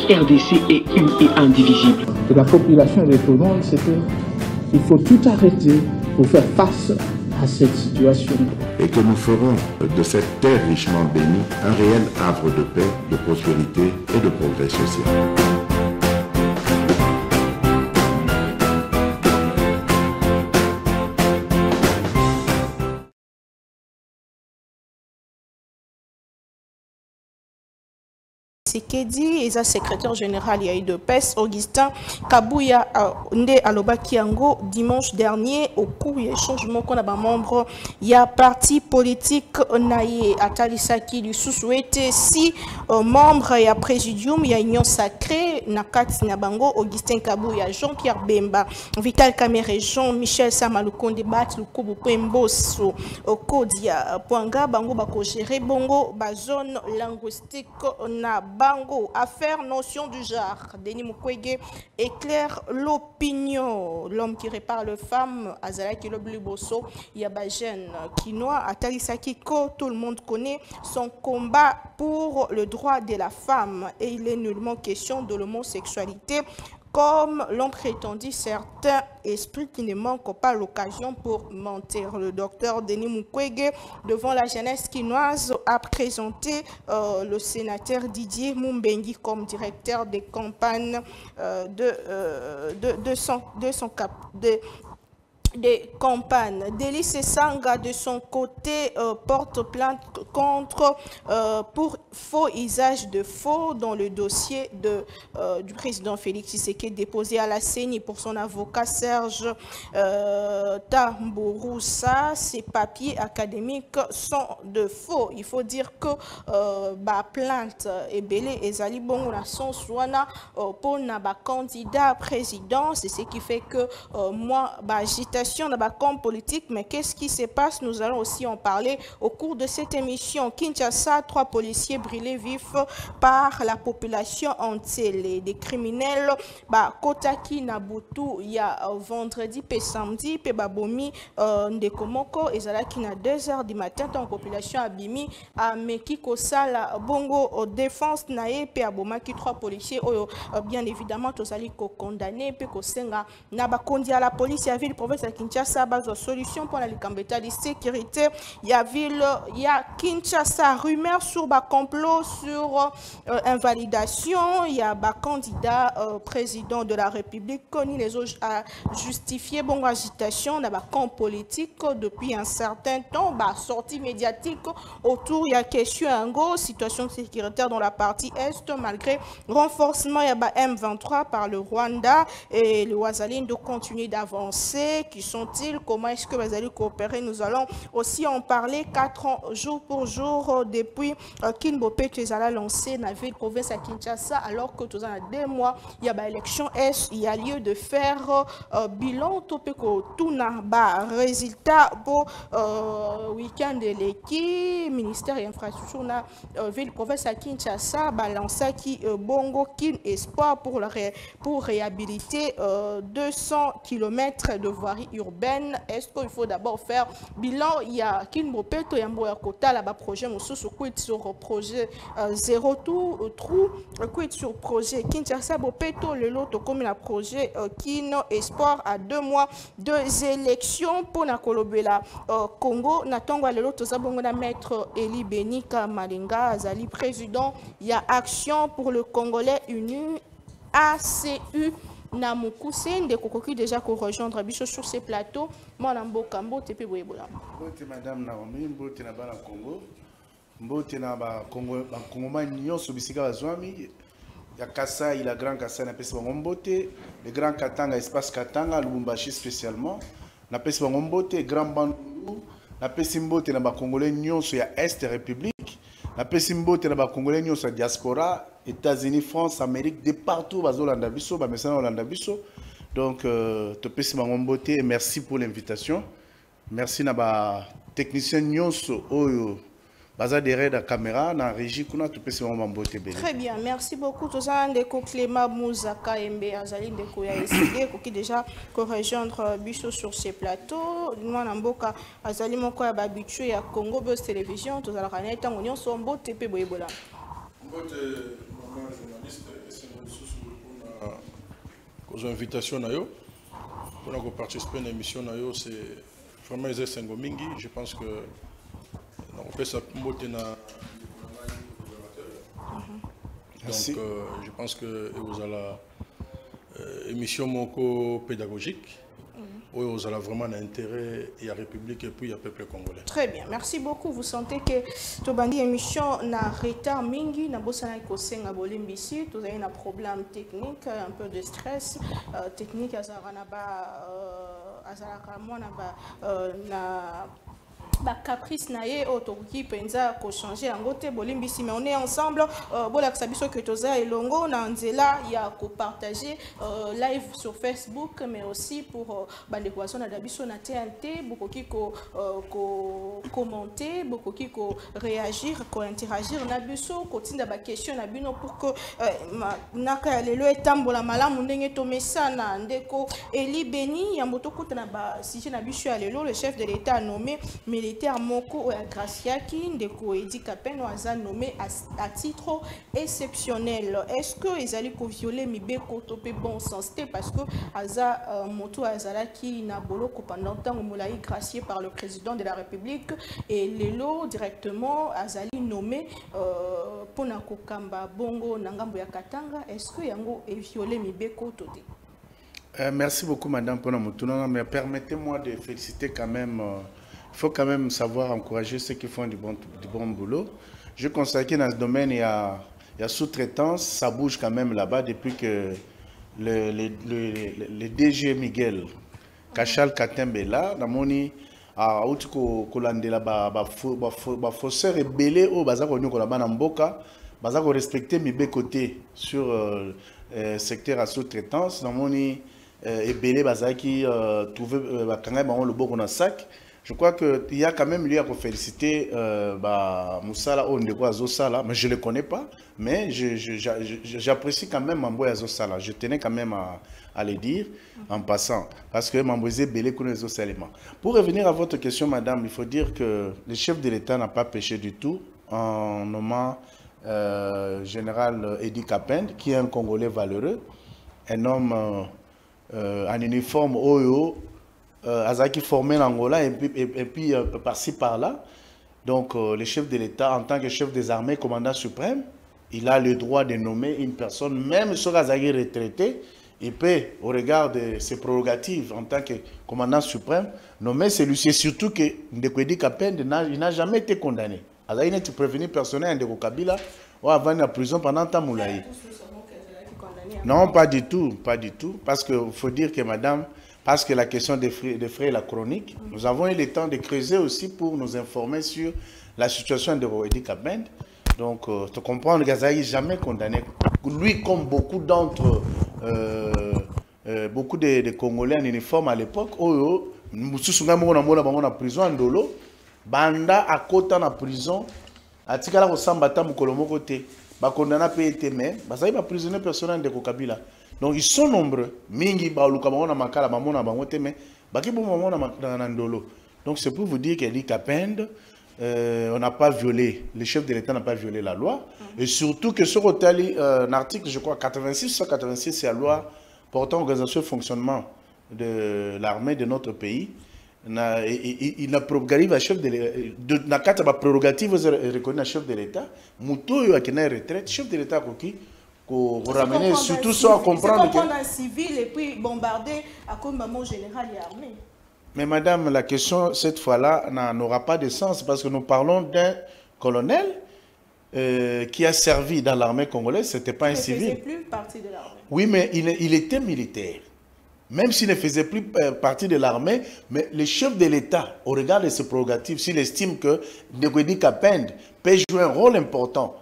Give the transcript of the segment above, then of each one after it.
RDC est une et indivisible. De la population et de tout le monde, c'est qu'il faut tout arrêter pour faire face à cette situation. Et que nous ferons de cette terre richement bénie un réel havre de paix, de prospérité et de progrès social. Sekedi et sa secrétaire général de PES, Augustin Kabouya Nde Alobaki Yango dimanche dernier au cours du changement qu'on a membre il y a parti politique naïe Atalisaki du sous-souhaité si membre et présidium il y a union sacrée Nakati Nabango Augustin Kabouya Jean-Pierre Bemba Vital Kamere Jean-Michel Samalukonde Bat Lukubu Pemboso Kodia Poanga Bango Bako gérer Bongo bazone linguistique na Bango, affaire notion du genre. Denis Mukwege éclaire l'opinion. L'homme qui répare les femmes, Azalaki Lobluboso, Yabajen, Kinoa, Atalisaki Ko, tout le monde connaît son combat pour le droit de la femme. Et il est nullement question de l'homosexualité. Comme l'ont prétendu certains esprits qui ne manquent pas l'occasion pour mentir. Le docteur Denis Mukwege, devant la jeunesse quinoise, a présenté le sénateur Didier Mumbengi comme directeur des campagnes des campagnes. Délice Sanga, de son côté, porte plainte contre pour faux usage de faux dans le dossier du président Félix Tshisekedi déposé à la CENI pour son avocat Serge Tambouroussa. Ces papiers académiques sont de faux. Il faut dire que plainte est belé et Zali Bongo na son soana pour na candidat président. C'est ce qui fait que moi, agitation dans la camp politique, mais qu'est-ce qui se passe? Nous allons aussi en parler au cours de cette émission. Kinshasa, 3 policiers brûlés vifs par la population entière. Des criminels, Kotaki Nabutu, il y a vendredi et samedi, pe Babomi, Ndekomoko, et Zalaki na 2 h du matin, dans la population Abimi, à Mekiko Sala, Bongo, défense Nae, pe Abomaki, 3 policiers, bien évidemment, tous allés condamnés, pe Kosenga, Nabakondi à la police, il y avait le province à Kinshasa, base solution pour la Likambeta de sécurité. Il y a Kinshasa, rumeur sur complot, sur invalidation. Il y a candidat président de la République, connu les autres à justifier bon agitation dans la camp politique depuis un certain temps. Sortie médiatique autour, il y a question en situation sécuritaire dans la partie Est, malgré renforcement, il y a M23 par le Rwanda et le Ouazaline de continuer d'avancer. Qui sont-ils? Comment est-ce que vous allez coopérer? Nous allons aussi en parler 4 ans, jour pour jour, depuis Kinbopé qui a lancé dans la ville province à Kinshasa, alors que tous en 2 mois, il y a élection est, il y a lieu de faire bilan, topeko, tout n'a pas résultat pour week-end de l'équipe, ministère et infrastructure, na ville province à Kinshasa, lancé qui bongo, kin espoir pour réhabiliter 200 km de voirie urbaine. Est-ce qu'il faut d'abord faire bilan? Il y a Kinbopeto et Mboya Kota là-bas projet Moussou sur projet zéro trou sur projet Kinshasa Bopeto le lot comme un projet Kino espoir à 2 mois de élections pour na kolobela Congo natongwa le lot zabongo na maître Eli Benika Malinga Azali président. Il y a action pour le Congolais uni ACU Namukuse de Kokoki déjà pour rejoindre Bicho sur ces plateaux. Moi Namboka Mbote pe boyebola. Mbote madame Naomi, Mbote na bana Congo. Mbote na ba Congo, ba Congoma nyonso bisika bazwami. Ya Kasai, la Grand Kasai na pesi bango Mbote, le Grand Katanga espace Katanga Lubumbashi spécialement. Na pesi bango Mbote, Grand Bandundu, na pesi Mbote na ba Congolais nyonso ya Est République. Na pesi Mbote na ba Congolais nyonso ya diaspora. États-Unis, France, Amérique, de partout, donc, et merci pour l'invitation. Merci à la technicien Nyonso, Baza derrière la caméra, dans la régie, très bien, merci beaucoup. Tout ça, Ndeko Cléma Mouzaka Mbe Azali Ndeko ya essayé, qui déjà rejoindre Bicho sur ces plateaux. Nous, Namboka Azali Moko ya Babichu ya Congo Buzz Télévision, tout ça, la canette, on y a son beau TP Boyebola. Journaliste, aux invitations pour participer à l'émission c'est vraiment les Sengomingi. Je pense que on fait ça pour donc je pense que vous avez émission moko pédagogique où vous avez vraiment un intérêt et la République et puis le peuple congolais. Très bien, merci beaucoup. Vous sentez que Tobandi émission na retard mingi na bosana ko senga bolimbisi, vous avez un problème technique, un peu de stress technique azarana ba azaraka mona ba na ba caprice naie otoki penza ko changer en gote bolimbisi, mais on est ensemble bola sabiso que toza elongo na nzela ya ko partager live sur Facebook, mais aussi pour bande ko na dabiso na TNT bokoki ko commenter, bokoki ko réagir, ko interagir na biso ko tinda ba question na bino pour que naka lelo etambola malamu ndenge to mesana ndeko Eli Beni ya motoko na ba sujet na biso ya lelo. Le chef de l'État nommé militaire moko ya Graciaki ndeko Edi Kapendo aza nommé à titre exceptionnel. Est-ce que ezali ko violer mibeko to pe bon sens te parce que aza moto azalaki na boloko pendant temps molai gracié par le président de la République et lelo directement azali nommé pona kokamba bongo na ngambo ya Katanga. Est-ce que yango e violer mibeko to te? Merci beaucoup madame pour la mais permettez-moi de féliciter quand même. Il faut quand même savoir encourager ceux qui font du bon boulot. Je constate que dans ce domaine, il y a sous-traitance, ça bouge quand même là-bas depuis que le DG Miguel Kachal Katembe là, dans mon a kolandela ba faussaire rebelle au bazako nyoko la bana mboka, bazako respecter mes côtés sur secteur à sous-traitance, dans mon rebelle bazaki trouver bakanga ba le boko na sac. Je crois qu'il y a quand même lieu à féliciter Moussala Ondeko Azosala, mais je ne le connais pas, mais j'apprécie quand même Mambo Azosala. Je tenais quand même à le dire en passant, parce que Mambo Belé connaît les éléments. Pour revenir à votre question, madame, il faut dire que le chef de l'État n'a pas péché du tout en nommant général Edi Kapend, qui est un Congolais valeureux, un homme en uniforme Oyo, Azaki formé en Angola et puis par-ci par-là. Donc le chef de l'État, en tant que chef des armées, commandant suprême, il a le droit de nommer une personne, même sur Azaki retraité, il peut, au regard de ses prérogatives en tant que commandant suprême, nommer celui-ci, surtout que Ndekwedi Kapende n'a jamais été condamné. Azaki n'est prévenu personnel Ndeko Kabila ou avant la prison pendant Tamoulaï. Non, pas du tout, parce qu'il faut dire que madame, parce que la question des frais et la chronique, nous avons eu le temps de creuser aussi pour nous informer sur la situation de Edi Kapend. Donc, tu comprends, le Gazaï n'est jamais condamné. Lui, comme beaucoup d'autres, beaucoup de Congolais en uniforme à l'époque, nous sommes en prison en Dolo, Banda à côté en prison, à Tikala Rosambata Mukolomo côté, condamné à payer mais Bazaï va prisonnier personnel de Kabila. Donc ils sont nombreux. Mingi baoluka bango na makala bamona bango te mais baki bo mona na ndolo. Donc c'est pour vous dire qu'Edi Kapend on n'a pas violé, le chef de l'État n'a pas violé la loi et surtout que sur un article je crois 86 c'est la loi portant organisation et fonctionnement de l'armée de notre pays. Il n'a prérogative à chef de l'État. Na kata ba prérogative reconnu à chef de l'État. Muto yo akena retraite chef de l'État koki ramener surtout ça à comprendre que un civil et puis bombarder à cause maman général et armée. Mais madame, la question cette fois-là n'aura pas de sens parce que nous parlons d'un colonel qui a servi dans l'armée congolaise, c'était pas un civil. Il ne faisait plus partie de l'armée. Oui, mais il était militaire. Même s'il ne faisait plus partie de l'armée, mais le chef de l'État, au regard de ses prérogatives, s'il estime que Ndekwedi Kapend peut jouer un rôle important,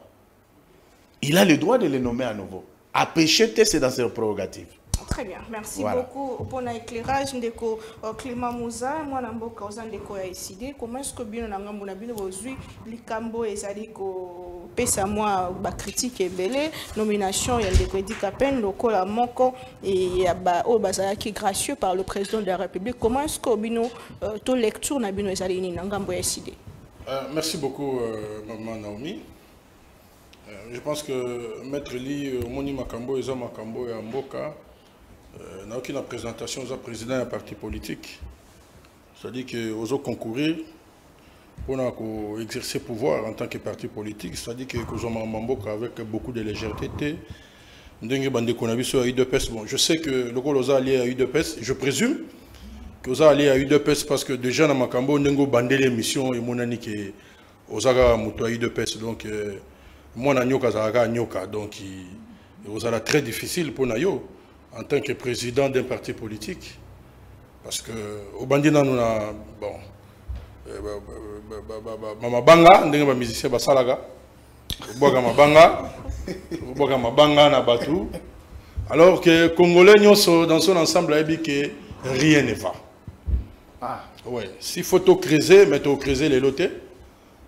il a le droit de les nommer à nouveau. À pécher, c'est dans ses prérogatives. Très bien, merci beaucoup pour l'éclairage. Ndeko Clément Mouza, moi Namboka Ozandeko a décidé comment est-ce que bien na ngambo na bino bozui likambo ezali ko pesa moi ba critique ebele nomination ya Ndeko Edi Kapend lokola moko et ya ba o bazalaki gracieux par le président de la République. Comment est-ce que bino to lecture na bino ezali ni na ngambo ya décidé? Merci beaucoup maman Naomi. Je pense que Maître Li Moni Makambo et Makambo et Mboka n'a aucune présentation aux présidents d'un parti politique. C'est-à-dire qu'ils ont concourir pour exercer pouvoir en tant que parti politique. C'est-à-dire qu'ils ont un avec beaucoup de légèreté. Bon, je sais que le Colosa allié à UDPS, je présume que vous allez à UDPS parce que déjà dans Makambo, on a bandé l'émission et mon ami qui est aux Aga Mouto à UDPS. Donc, moi, je suis Nyoka. Donc, vous allez très difficile pour Nayo en tant que président d'un parti politique. Parce que au bandina, nous avons. Bon. Mama nous avons musicien Basalaga. Alors que Congolais dans son ensemble a dit que rien ne va. Ah. Ouais. S'il faut tout creuser, mais tout creuser les lotés,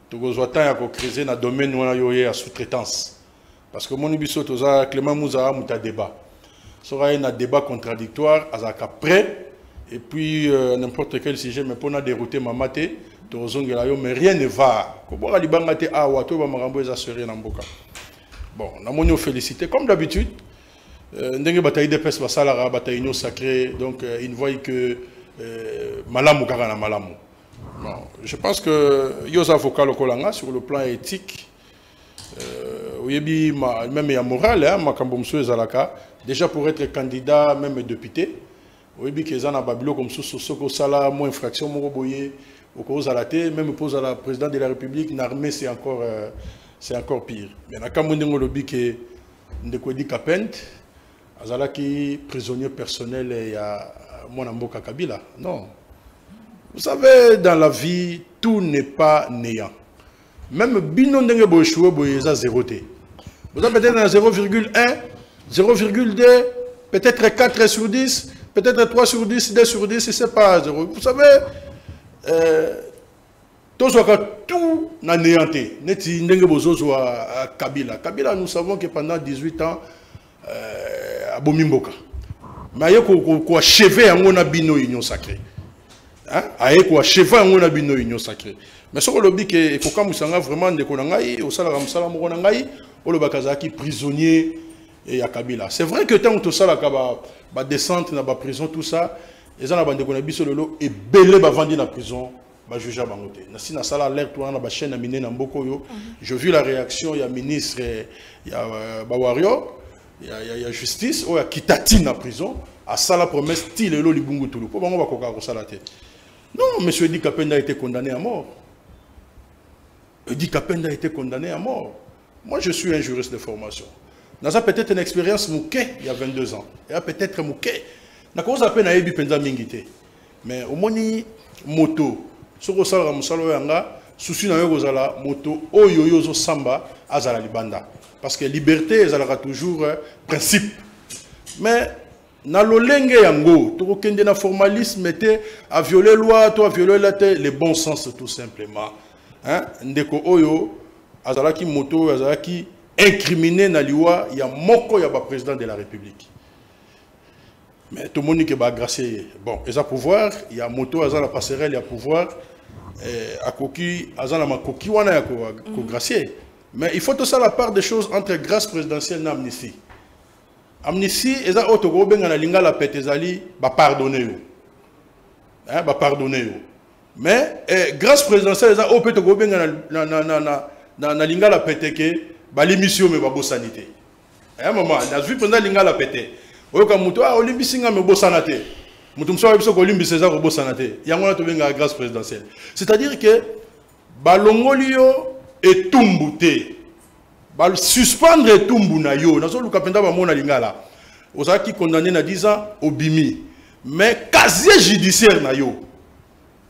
tout creuser dans le domaine où il y a sous-traitance. Parce que mon ibiso Clément Mouza a un débat. Il y a un débat contradictoire, après, et puis n'importe quel sujet, mais pour dérouter ma maté, mais rien ne va. Bon, on a félicité. Comme d'habitude, ndenge bataille de pes basalara bataille union sacrée, donc il voit que malamu karana malamu. Bon, je pense que yosa vocal kolanga sur le plan éthique, même et moral, hein, makambo msou ezalaka déjà pour être candidat même député, oyebi que ezana babilo comme soko sala mo infraction mo boye au cause à la tête, même pose à la présidente de la République, l'armée c'est encore pire. Mais na kamundingo lobi que ndekodi kapent azalaki prisonnier personnel et à Mwanamboka Kabila. Non. Vous savez, dans la vie, tout n'est pas néant. Même binon denge bochoué boyeza 0 T. Vous avez peut-être 0,1, 0,2, peut-être 4 sur 10, peut-être 3 sur 10, 2 sur 10, c'est pas 0. Vous savez, tout n'a néanté. Neti ndenge bozozo à Kabila. Kabila, nous savons que pendant 18 ans, à Bomimboka. Mais il y a quoi chevet en a bino union sacrée. Il y a quoi chevet en a bino union sacrée. Mais ce que le dit que quand vous savez vraiment de konangai au salaram salam konangai au le bakazaki prisonnier et à Kabila. C'est vrai que tant que tout ça la descente dans la prison tout ça, les gens la bande konabi sur le lot et belé ba vendre dans la prison. Juge Bangote. Si na sala alerte on a chaîne amené na Mbokoyo, je vu la réaction il y a ministre il y a Bawario, il y a justice ou il y a Kitati na prison à sala promesse style lo libungu tulu. Pour bango bakoka ko salate. Non, monsieur Edi Kapenda a été condamné à mort. Edi Kapenda a été condamné à mort. Moi je suis un juriste de formation. Naza peut-être une expérience mouké il y a 22 ans. Il y a peut-être mouké. Na cause à peine à Ebi Penza Mingité. Mais au moni moto soko sala musalo yanga souci na yo kozala moto oyo yozo samba azala libanda parce que liberté ezalaka toujours principe mais na lolenge yango to kende na formalisme te à violer loi to à violer la te le bon sens tout simplement hein ndeko oyo azala ki moto azala ki incriminé na liwa ya moko ya ba président de la République. Mais tout le monde qui va grâcer. Bon, ils ont pouvoir, il y a moto, il y a la passerelle, il y a pouvoir. À Koki, il y a ma Koki, il y a grâcer. Mais il faut tout ça la part des choses entre grâce présidentielle et amnistie. Amnistie, ils ont autogro ben na linga la pète ezali, ba pardonner. Hein, ba pardonner. Mais grâce présidentielle, ils ont autogro ben na linga la pète que ba l'émission mais ba bo sanité. Hein maman, la vie pendant linga la pète. Oyoka muto a olimbisinga me bosana te. Mutu mso biso ko olimbiseza ko bosana te. Yango na to benga grâce présidentielle. C'est-à-dire que balongolio et tumbuté. Bal suspendre tumbu na yo. Nazo luka penda ba mona lingala. Ozaki condamné na 10 ans obimi. Mais casier judiciaire na yo.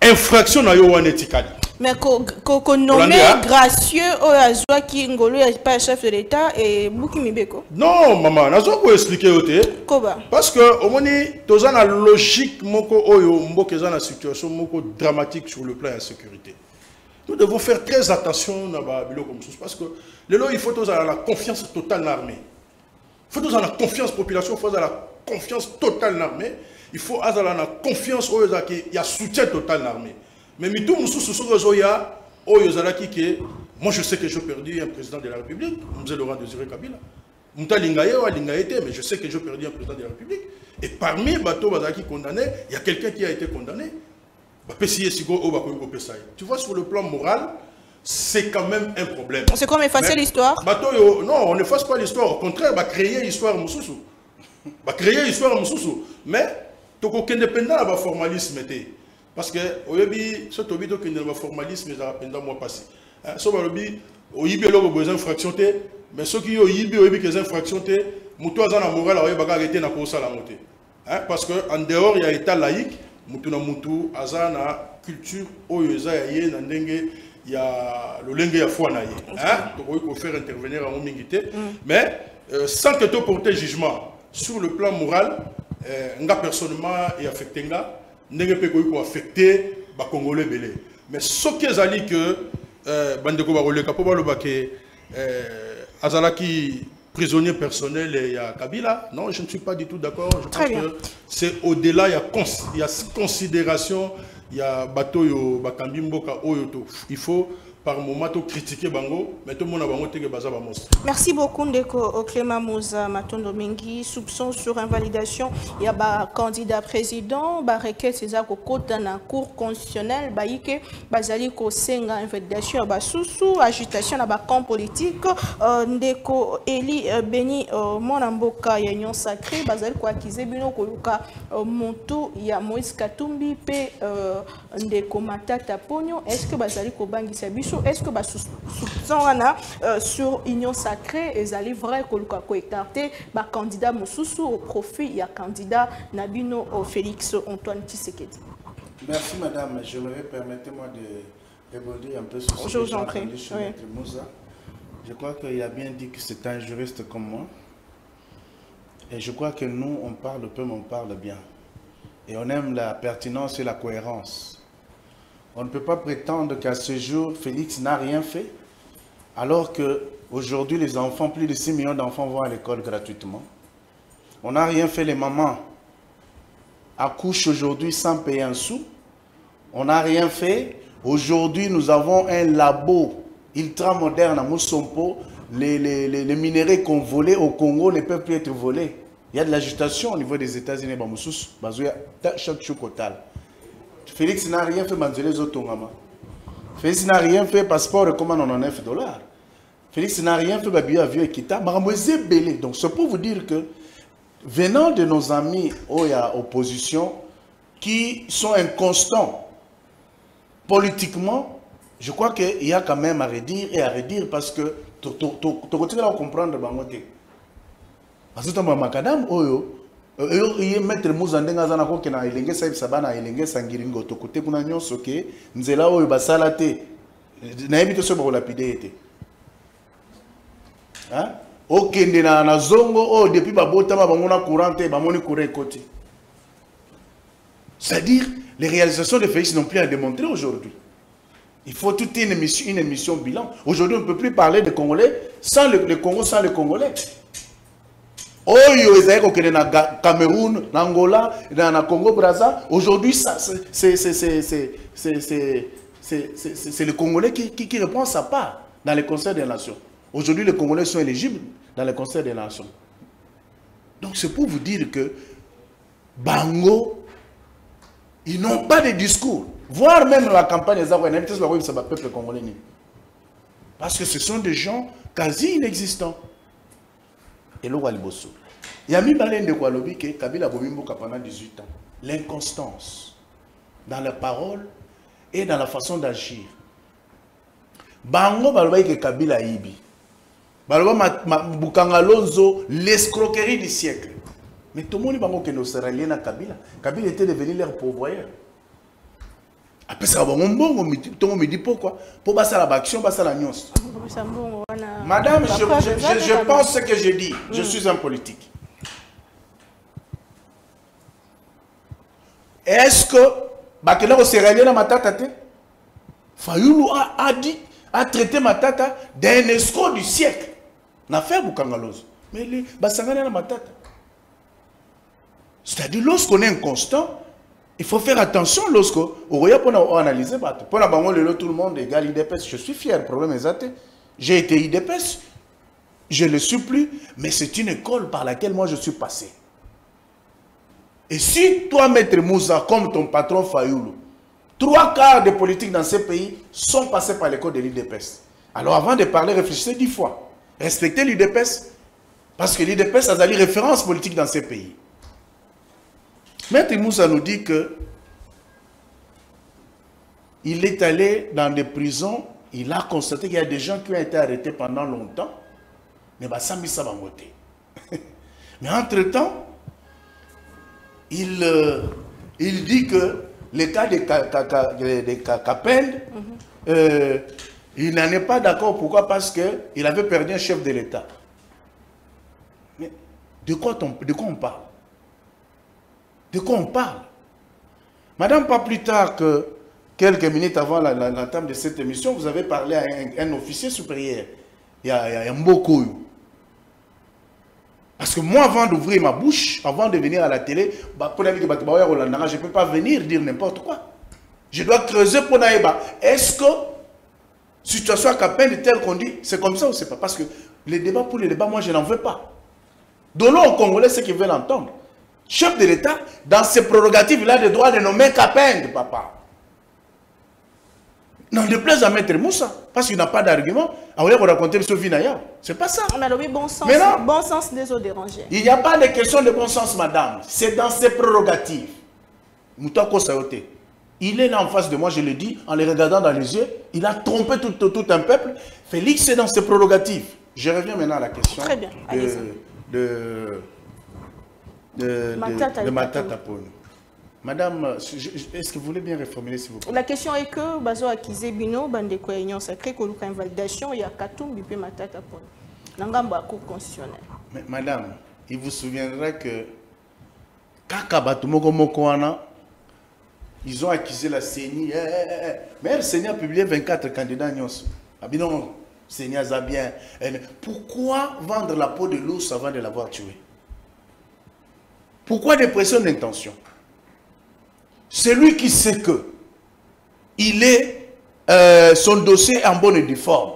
Infraction na yo wana etikali. Mais qu'on nomme gracieux au Azwa qui ngolo pas chef de l'État et Bouki Mibeko. Non, maman, n'a pas expliquer au té. Parce que au moni, toza na logique moko oyo mboke za na situation moko dramatique sur le plan de la sécurité. Nous devons faire très attention na ba bilo comme ça parce que le lot il faut toza la confiance totale dans l'armée. Il faut toza la confiance population, il faut la confiance totale dans l'armée. Il faut avoir la confiance oyo za ki ya soutien total dans l'armée. Mais tout le monde moi je sais que j'ai perdu un président de la République, M. Laurent Désiré Kabila. mais je sais que je perdu un président de la République. Et parmi les bateaux qui condamnés, il y a quelqu'un qui a été condamné. Tu vois, sur le plan moral, c'est quand même un problème. C'est comme effacer l'histoire? Non, on n'efface pas l'histoire. Au contraire, on va créer l'histoire. Mais, tu as indépendant formalisme. Parce que, ce qui est formalisme, c'est un mois passé. Ce qui est besoin de fraction, mais ceux qui ont des infractions, mutu aza na moral aye baka arrêter na kosa la moté. Parce que en dehors il y a état laïque, mutu na mutu aza na culture oyo eza ya na ndenge ya lolenge ya foi na ye. Donc il faut faire intervenir en mingité, mais sans que tu porter jugement sur le plan moral, nga personnellement est affecté nga ndenge pe ko affecter ba congolais belé. Mais ce qui est ali que bandeko ba roleka po ba lo ba ke Azalaki prisonnier personnel et à Kabila, non, je ne suis pas du tout d'accord. Je pense que c'est au-delà, il y a considération, il y a bateau yo bakambi mboka oyoto. Il faut par moment critiquer bango, mais tout le monde a bango teke baza ba monstre. Merci beaucoup Ndeko Clément Mouza Matondo Mingi. Soupçon sur invalidation, il y a ba candidat président, ba requête César Kokota na cour constitutionnelle, ba yike bazali ko senga invalidation ba susu agitation na ba camp politique. Ndeko Eli Beni Monamboka ya Union Sacrée bazali ko accuser bino ko luka monto ya Moïse Katumbi pe Ndeko Matata Ponyo. Est-ce que bazali ko bangisa biso? Est-ce que soupçon sur Union Sacrée et allez vrai que écarter ba candidat Moussoussou au profit il y a candidat Nabino Félix Antoine Tshisekedi? Merci madame, permettez-moi de rebondir un peu sur ce que j'ai entendu sur Maître Mouza. Je crois qu'il a bien dit que c'est un juriste comme moi. Et je crois que nous, on parle peu, mais on parle bien. Et on aime la pertinence et la cohérence. On ne peut pas prétendre qu'à ce jour, Félix n'a rien fait, alors qu'aujourd'hui, les enfants, plus de 6 millions d'enfants vont à l'école gratuitement. On n'a rien fait, les mamans accouchent aujourd'hui sans payer un sou. On n'a rien fait. Aujourd'hui, nous avons un labo ultra moderne à Moussompo. Les minéraux qu'on volait au Congo ne peuvent plus être volés. Il y a de l'agitation au niveau des États-Unis. Chaque chocotal. Félix n'a rien fait, Manzele Zotongama. Félix n'a rien fait, passeport recommande $99. Félix n'a rien fait, Babi Avion et Kita. Maramouze Belé. Donc c'est pour vous dire que, venant de nos amis à opposition, qui sont inconstants politiquement, je crois qu'il y a quand même à redire parce que tu continues à comprendre Bangote. Parce que Makadam Oyo, Maître Mouzandenga Zanako qui na elenge saib sabana elenge sangiringo to côté kuna nyonso ke nzela oyo basala te na ebito so ba lapide ete hein okende na zongo o depuis ba botama bangona courante ba moni courant côté. C'est-à-dire les réalisations de Félix n'ont plus à démontrer aujourd'hui. Il faut toute une émission bilan. Aujourd'hui on ne peut plus parler de Congolais sans le Congo, sans les Congolais. Oyo ezali kokende na Cameroun, na Angola, na Congo Brazza. Aujourd'hui, c'est le Congolais qui reprend sa part dans les concerts des nations. Aujourd'hui, les Congolais sont éligibles dans les concerts des nations. Donc, c'est pour vous dire que Bango, ils n'ont pas de discours. Voire même la campagne des Aroues, c'est le peuple congolais. Parce que ce sont des gens quasi inexistants. Et l'eau va libosso. Il y a mis Balen de Koualobi que Kabila Bomimboka pendant 18 ans. L'inconstance dans la parole et dans la façon d'agir. Bango Baloba que Kabila Ibi. Baloba Bukangalonzo, l'escroquerie du siècle. Mais tout le monde bango que nous serions liés à Kabila. Kabila était devenu leur pourvoyeur. Après ça, on me dit pourquoi? Pour passer à l'action, passer à la nuance. Madame, je pense ce que je dis. Je suis un politique. Est-ce que Bakela Serralien dans ma tata Fayoulou a traité ma tata d'un escroc du siècle. N'a fait Boukangalos. Mais les Bassangana dans ma tata. C'est-à-dire, lorsqu'on est inconstant, il faut faire attention lorsqu'on analyse. Pour tout le monde est égal IDPS. Je suis fier. Le problème est que j'ai été IDPS. je ne le suis plus, mais c'est une école par laquelle moi je suis passé. Et si toi, Maître Moussa, comme ton patron Fayoulou, 3/4 des politiques dans ce pays sont passés par l'école de l'IDPS. Alors avant de parler, réfléchissez 10 fois. Respectez l'IDPS, parce que l'IDPS a des références politiques dans ce pays. Maître Moussa nous dit que il est allé dans des prisons, il a constaté qu'il y a des gens qui ont été arrêtés pendant longtemps, mais ça va voter. Mais entre-temps, il dit que le cas de Kapend, il n'en est pas d'accord. Pourquoi? Parce qu'il avait perdu un chef de l'État. Mais de quoi on parle? De quoi on parle? Madame, pas plus tard que quelques minutes avant la table de cette émission, vous avez parlé à un officier supérieur. Il y a un Mbokoyo. Parce que moi, avant d'ouvrir ma bouche, avant de venir à la télé, je ne peux pas venir dire n'importe quoi. Je dois creuser pour Naïba. Est-ce que situation à Kapend telle qu'on dit, c'est comme ça ou c'est pas? Parce que les débats pour les débats, moi je n'en veux pas. Donnons aux Congolais ce qu'ils veulent entendre. Chef de l'État, dans ses prérogatives, il a le droit de nommer Kapend, papa. Non, ne plaise à Maître Moussa, parce qu'il n'a pas d'argument. On va raconter ce Vinaya. C'est pas ça. On a le bon sens. Bon sens des autres dérangés. Il n'y a pas de question de bon sens, madame. C'est dans ses prérogatives. Moutako Sayote. Il est là en face de moi, je le dis, en le regardant dans les yeux. Il a trompé tout un peuple. Félix, c'est dans ses prérogatives. Je reviens maintenant à la question. Très bien. de Matata Pone. Madame, est-ce que vous voulez bien reformuler, s'il vous plaît? La question est que Bazo Akizé Bino, Bandeko Union Sacrée, que l'on invalidation, il y a Katumbi et Matata Pone. L'Angamba Cour constitutionnelle. Madame, il vous souviendra que Kakabatumoko Mokoana, ils ont accusé la CENI. Mais la CENI a publié 24 candidats. Ah non, CENI a bien. Pourquoi vendre la peau de l'ours avant de l'avoir tué? Pourquoi des pressions d'intention? Celui qui sait que il est son dossier en bonne et due forme.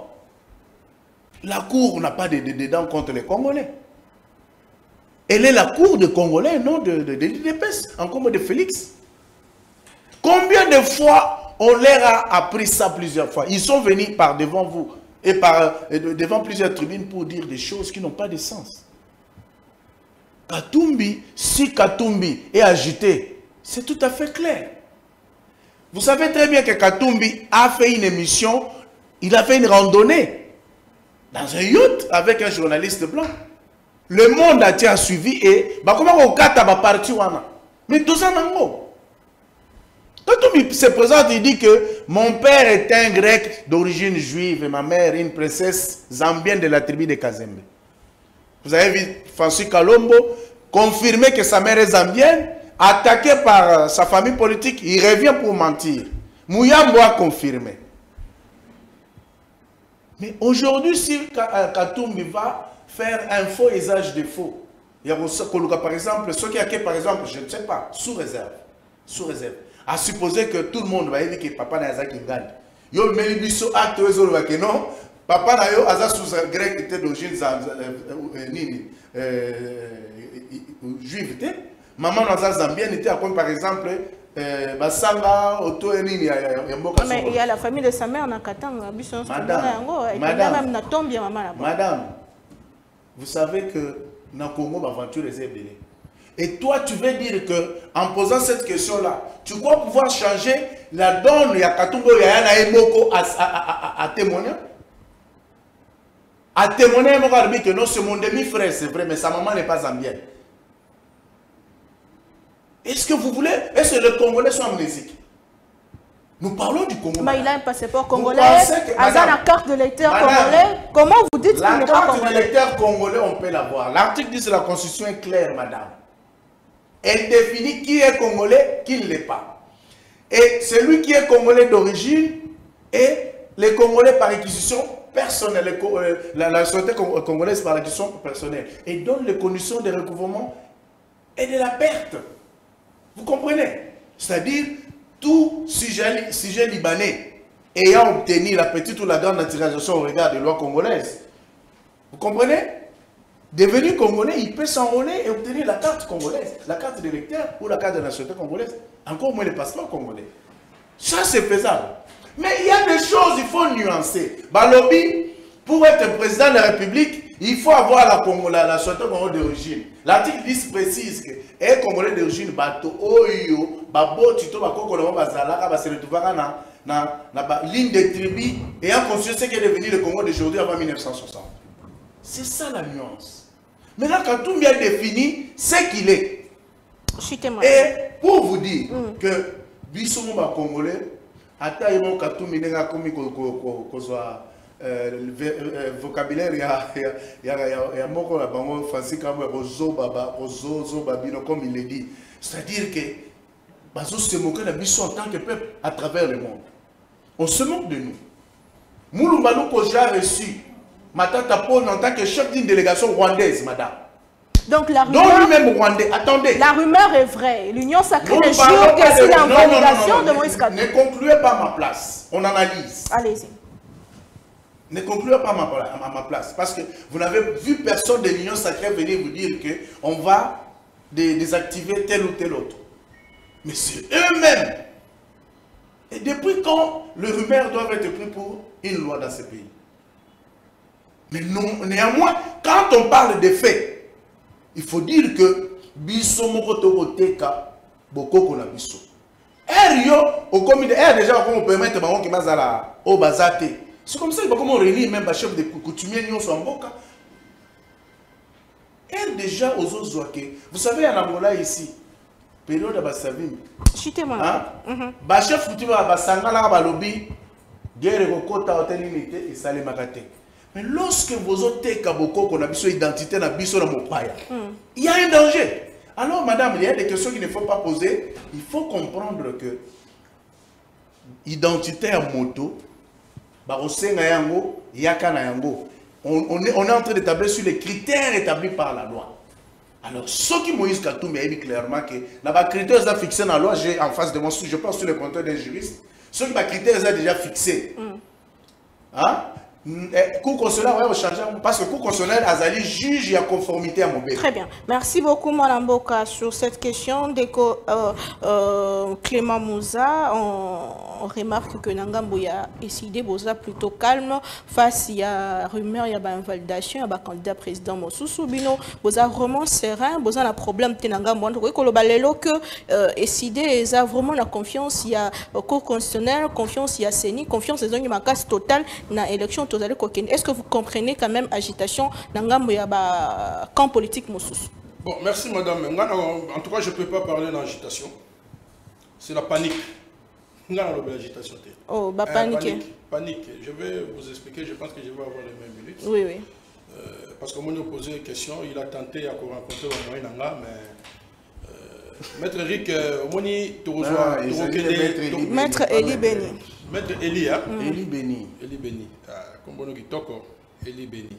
La Cour n'a pas de dents contre les Congolais. Elle est la Cour des Congolais, non de l'IDPS, en comme de Félix. Combien de fois on leur a appris ça plusieurs fois? Ils sont venus par devant vous et devant plusieurs tribunes pour dire des choses qui n'ont pas de sens. Katumbi, si Katumbi est agité, c'est tout à fait clair. Vous savez très bien que Katumbi a fait une émission, il a fait une randonnée dans un yacht avec un journaliste blanc. Le monde a suivi et comment on va partir? Mais tout ça n'a. Katumbi se présente, il dit que mon père est un grec d'origine juive et ma mère une princesse zambienne de la tribu de Kazembe. Vous avez vu Francis Kalombo confirmer que sa mère est zambienne, attaqué par sa famille politique, il revient pour mentir. Mouyambo a confirmé. Mais aujourd'hui, si Katumbi va faire un faux usage de faux, il y a par exemple, ceux qui ont par exemple, je ne sais pas, sous réserve, à supposer que tout le monde va dire que papa n'a pas Kingani. Yo melibiso acte que non, papa n'a pas sous grec était d'origine juive. Maman n'a zambienne était comme par exemple Basanga, Oto et Nini. Mais il y a la famille de sa mère, Madame, vous savez que dans le Congo, l'aventure est belée. Et toi, tu veux dire que en posant cette question-là, tu crois pouvoir changer la donne? Il y a Katumbo, il y a Eboko à témoigner. À témoigner, que non, c'est mon demi-frère, c'est vrai, mais sa maman n'est pas zambienne. Est-ce que vous voulez, est-ce que les Congolais sont amnésiques? Nous parlons du Congo. Mais il a un passeport congolais, il a la carte de l'électeur congolais. Comment vous dites qu'il n'est pas congolais? La carte de l'électeur congolais, on peut l'avoir. L'article 10 de la Constitution est clair, madame. Elle définit qui est congolais, qui ne l'est pas. Et celui qui est congolais d'origine est les Congolais par acquisition personnelle, la société congolaise par acquisition personnelle, et donne les conditions de recouvrement et de la perte. Vous comprenez? C'est-à-dire, tout sujet libanais ayant obtenu la petite ou la grande naturalisation au regard des lois congolaises Vous comprenez? Devenu Congolais, il peut s'enrôler et obtenir la carte congolaise, la carte d'électeur ou la carte de nationalité congolaise. Encore moins le passeport congolais. Ça, c'est faisable. Mais il y a des choses, il faut nuancer. Balobi, pour être président de la République, il faut avoir la nationalité congolaise d'origine. L'article 10 précise que un Congolais d'origine, bato oyo, babo, tito, bako, bazalaka, va se retrouver dans la ligne des tribus ayant conscience ce qui est devenu le Congo d'aujourd'hui avant 1960. C'est ça la nuance. Maintenant, quand tout bien défini, c'est qu'il est. Et pour vous dire que Bissomba Congolais, ata yemo katumbi nenga komi kozwa vocabulaire ya moko la bango français comme ozo babino comme il le dit, c'est-à-dire que bazo se moquer de biso en tant que peuple à travers le monde. On se moque de nous. Moulumba nous a reçu Matata Pone en tant que chef d'une délégation rwandaise, madame. Donc la rumeur, donc lui-même rwandais, attendez. La rumeur est vraie. L'Union sacrée des jours que c'est la validation de Moïse Katumbi. Ne concluez pas ma place. On analyse. Allez-y. Ne concluez pas ma place. Parce que vous n'avez vu personne de l'Union sacrée venir vous dire qu'on va désactiver tel ou tel autre. Mais c'est eux-mêmes. Et depuis quand les rumeurs doivent être prises pour une loi dans ce pays? Mais non, néanmoins, quand on parle des faits, il faut dire que biso moko tokoteka bokoko na biso. Erio au comité déjà on permettre bango ki bazala au bazate. C'est comme ça comment on réunit même ba chef de coutumier nyonso en mboka. Déjà aux autres vous savez en Angola ici période ba savim. Chitema. Ba chef coutumier ba sangala ba lobby guerre kokota hôtel unité et salé makate. Mais lorsque vous avez une identité dans il y a un danger. Alors, madame, il y a des questions qu'il ne faut pas poser. Il faut comprendre que l'identité à moto, on est en train d'établir sur les critères établis par la loi. Alors, ce qui Moïse Katumbi a dit clairement que les critères sont fixés dans la loi, j'ai en face de moi, je pense sur le compteur d'un juriste, ceux qui les critères sont déjà fixés. Hein? Cour constitutionnelle va changer parce que cour constitutionnelle Azali juge et à conformité à mon bébé. Très bien. Merci beaucoup Madame Boka sur cette question. Dès que Clément Mouza, on remarque que Nangambouya décidé Boza plutôt calme face à rumeur, il y a une validation, il y a un candidat président Mosusu Bino, Boza vraiment serein, Boza un problème Tenangambouya. Donc le balelo que décidé, il a vraiment la confiance, il y a cour constitutionnelle, confiance, il y a CENI, confiance, ils ont une casse totale dans l'élection. Est-ce que vous comprenez quand même agitation dans le camp politique Moussus? Bon, merci madame. En tout cas, je ne peux pas parler d'agitation. C'est la panique. L'agitation. Oh, bah panique. Panique. Je vais vous expliquer, je pense que je vais avoir les mêmes minutes. Oui, oui. Parce qu'on m'a posé une question, il a tenté à rencontrer au moyen Nanga, mais Maître Eric, Maître Eli Beni. Maître Eli, hein? Eli Beni. Eli Beni. Eli Beni.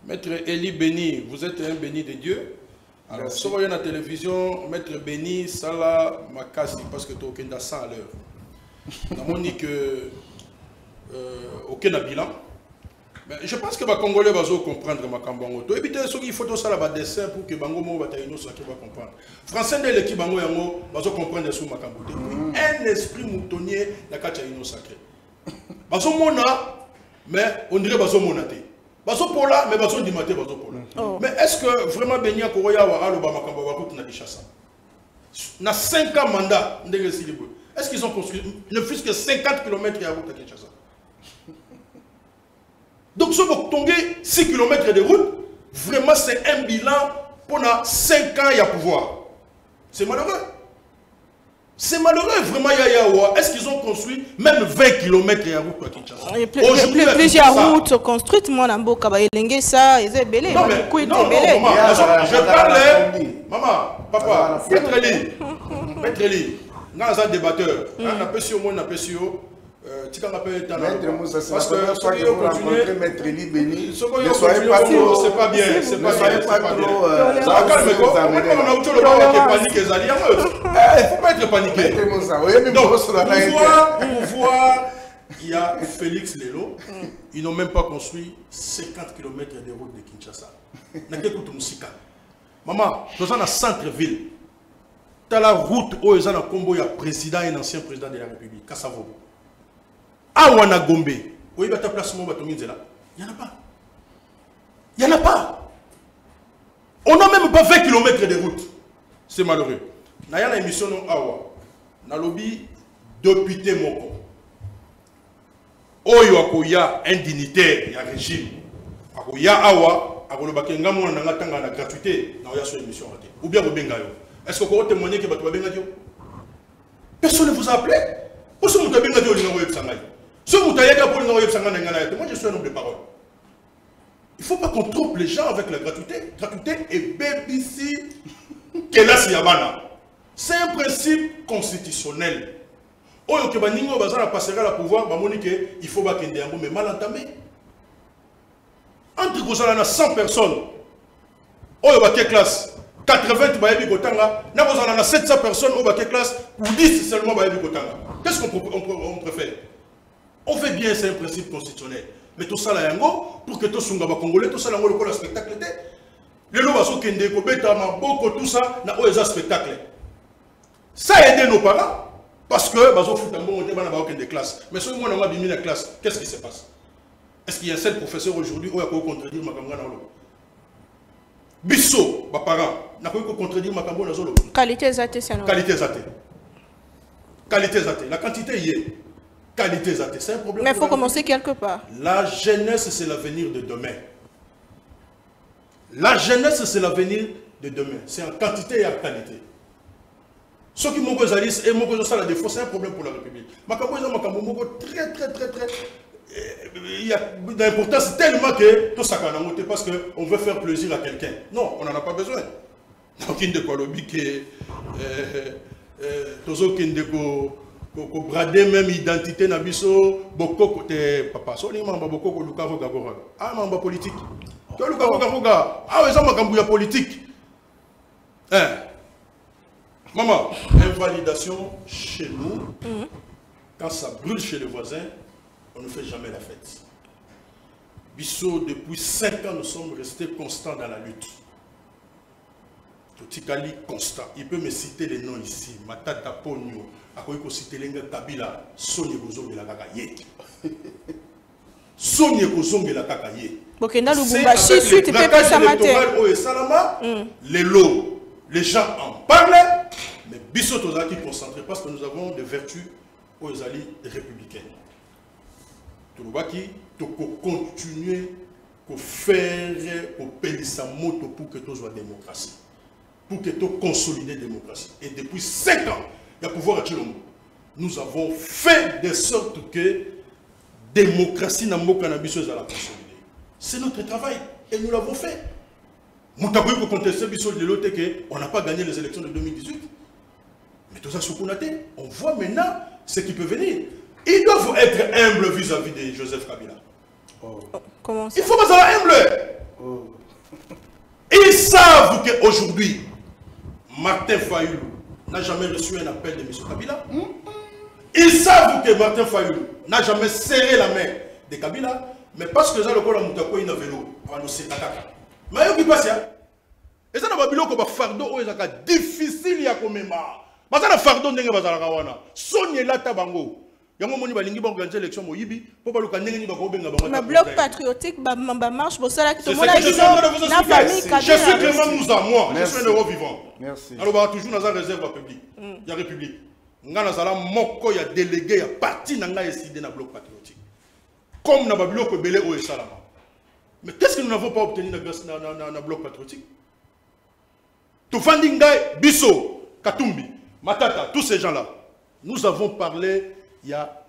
Maître Eli Beni, vous êtes un béni de Dieu. Alors, si vous voyez la télévision, Maître Beni, ça là, ma casse, parce que tu as aucun 100 à l'heure. On dit que aucun bilan. Mais je pense que les Congolais vont comprendre ma cambango. Tu évites ce qu'il faut tout ça là dessin pour que bango mo bataillon ça qui va comprendre. Français de l'équipe bango yango va comprendre sur ma cambote. Un esprit moutonnier la kacha ino sacré. Baso mona mais on dirait baso monaté. Baso pola mais baso dimaté baso pola. Mais est-ce que vraiment Benia Koroya wa alo ba makambo wa route na Kinshasa? Na 5 ans mandat ndenge silibo. Est-ce qu'ils ont construit ne fût-ce que 50 km à route à Kinshasa? Donc, si vous tombez 6 km de route, vraiment c'est un bilan pour 5 ans à pouvoir. C'est malheureux. C'est malheureux, vraiment, est-ce qu'ils ont construit même 20 km de route à Kinshasa? Plusieurs routes construites, mon ambo, Kabayelengue, ça, ils sont belés. Non, mais, maman, je parlais, maman, papa, Maître Eli, nous sommes débatteurs. On a peu on a peu Maître Moussa, c'est la première fois que vous rencontrez Maître Eli Beni. Ne soyez pas trop... C'est pas bien, c'est pas bien. Ne soyez pas trop... Il ne faut pas être paniqué. Donc, pouvoir il y a Félix Lelo, ils n'ont même pas construit 50 km de route de Kinshasa. Maman, nous sommes dans le centre-ville. Tu as la route où ils ont un combo, il y a président et un ancien président de la République, Kassavobo. Awana Gombe, où il y a ta place, il n'y en a pas. Il n'y en a pas. On n'a même pas 20 km de route. C'est malheureux. Il y a une émission Awa. Dans le lobby, député Moko. Oyo akoya un dignitaire, il y a un régime. Akoya Awa, akolobaki ngamu na ngatanga na gratuité, na oya sur émission raté. Ou bien Bengayo. Est-ce que vous pouvez témoigner que vous avez personne ne vous a appelé? Pourquoi vous avez dit que vous avez dit si vous avez dit que vous avez dit moi je suis un homme de parole. Il ne faut pas qu'on trompe les gens avec la gratuité. Gratuité est BBC Kelas Yabana. C'est un principe constitutionnel. Oyo ke baningo bazana passera la pouvoir, il faut pas qu'il y ait un mot mais mal entamé. Entre Gozala na 100 personnes. Oyo ba quelle classe 80 bayebi kotanga, na Gozala na 700 personnes au ba quelle classe ou 10 seulement bayebi kotanga. Qu'est-ce qu'on préfère? On fait bien, c'est un principe constitutionnel. Mais tout ça là yango pour que tout sunga ba congolais tout ça là ngolo le spectacle té. Les lois baso kende ko beta ma boko tout ça na oyo spectacle. Ça a aidé nos parents parce que baso fout un bon on ba na ba aucune des classes. Mais si moi na bimi la classe, qu'est-ce qui se passe? Est-ce qu'il y a un seul professeur aujourd'hui où il peut contredire makamga na lo? Bisso ba parents na ko contredire makambo na zolo. Qualité zate c'est non. Qualité zate. Qualité zate. La quantité y est. Qualité zate, c'est un problème. Mais il faut commencer quelque part. La jeunesse, c'est l'avenir de demain. La jeunesse, c'est l'avenir de demain. C'est en quantité et en qualité. Ceux qui m'ont posé et m'ont posé ça la défaut, c'est un problème pour la République. Makambo très. Il y a d'importance tellement que tout ça qu'on a monté parce qu'on veut faire plaisir à quelqu'un. Non, on n'en a pas besoin. Donc, il y a des kolobi qui ko brader même identité na biso boko côté papa so ni mamba boko ko luka ko gagora ah mamba politique ko luka ko gagora ah weza makambu ya politique maman invalidation chez nous quand ça brûle chez les voisins on ne fait jamais la fête biso depuis 5 ans nous sommes restés constants dans la lutte. Totikali constant. Il peut me citer les noms ici. Matata Pogno. Akoyko citer Lenga Kabila. Sonye Kozombe la Kakaye. Sonye Kozombe la Kakaye. Bokenda Lubumbashi suite Pepe Samate. Oye Salama. Les lots. Les gens en parlent. Mais Bissot Ozaki concentré parce que nous avons des vertus aux alliés républicaines. Toulubaki, toko continuer pour faire pour payer sa moto pour que tout soit démocratie. Pour que tout consolider la démocratie. Et depuis 5 ans, il y a pouvoir à Chilombo. Nous avons fait de sorte que la démocratie n'a pas cannabis à la consolider. C'est notre travail et nous l'avons fait. Nous avons contesté de l'autre qu'on n'a pas gagné les élections de 2018. Mais tout ça, on voit maintenant ce qui peut venir. Ils doivent être humbles vis-à-vis de Joseph Kabila. Comment ça? Il faut pas être humble. Ils savent qu'aujourd'hui, Martin Fayoulou n'a jamais reçu un appel de M. Kabila. Ils savent que Martin Fayoulou n'a jamais serré la main de Kabila, mais parce que ça le col à Moutako il n'a vélo, on sait Takaka. Mais il passe ya. Et ça n'a pas bilo comme fardeau, c'est difficile à commémorer. Mais ça n'a fardeau n'est pas à la Kawana. Sonye la tabango. Il y a un moment où il organiser l'élection Moyibi pour pas le canner ni bako benga bango. Ma bloc patriotique ba marche pour ça là que tout le monde a dit na famille Kabila. Je suis Clément Moussa, moi, je suis un héros vivant. Merci. Alors bah toujours dans la réserve publique. Il y a République. Ngana zala moko ya délégué ya parti nanga décidé na bloc patriotique. Comme na babilo ko belé o esalama. Mais qu'est-ce que nous n'avons pas obtenu dans bloc patriotique? Tofandi Ngai, Bisso, Katumbi, Matata, tous ces gens-là. Nous avons parlé, il y a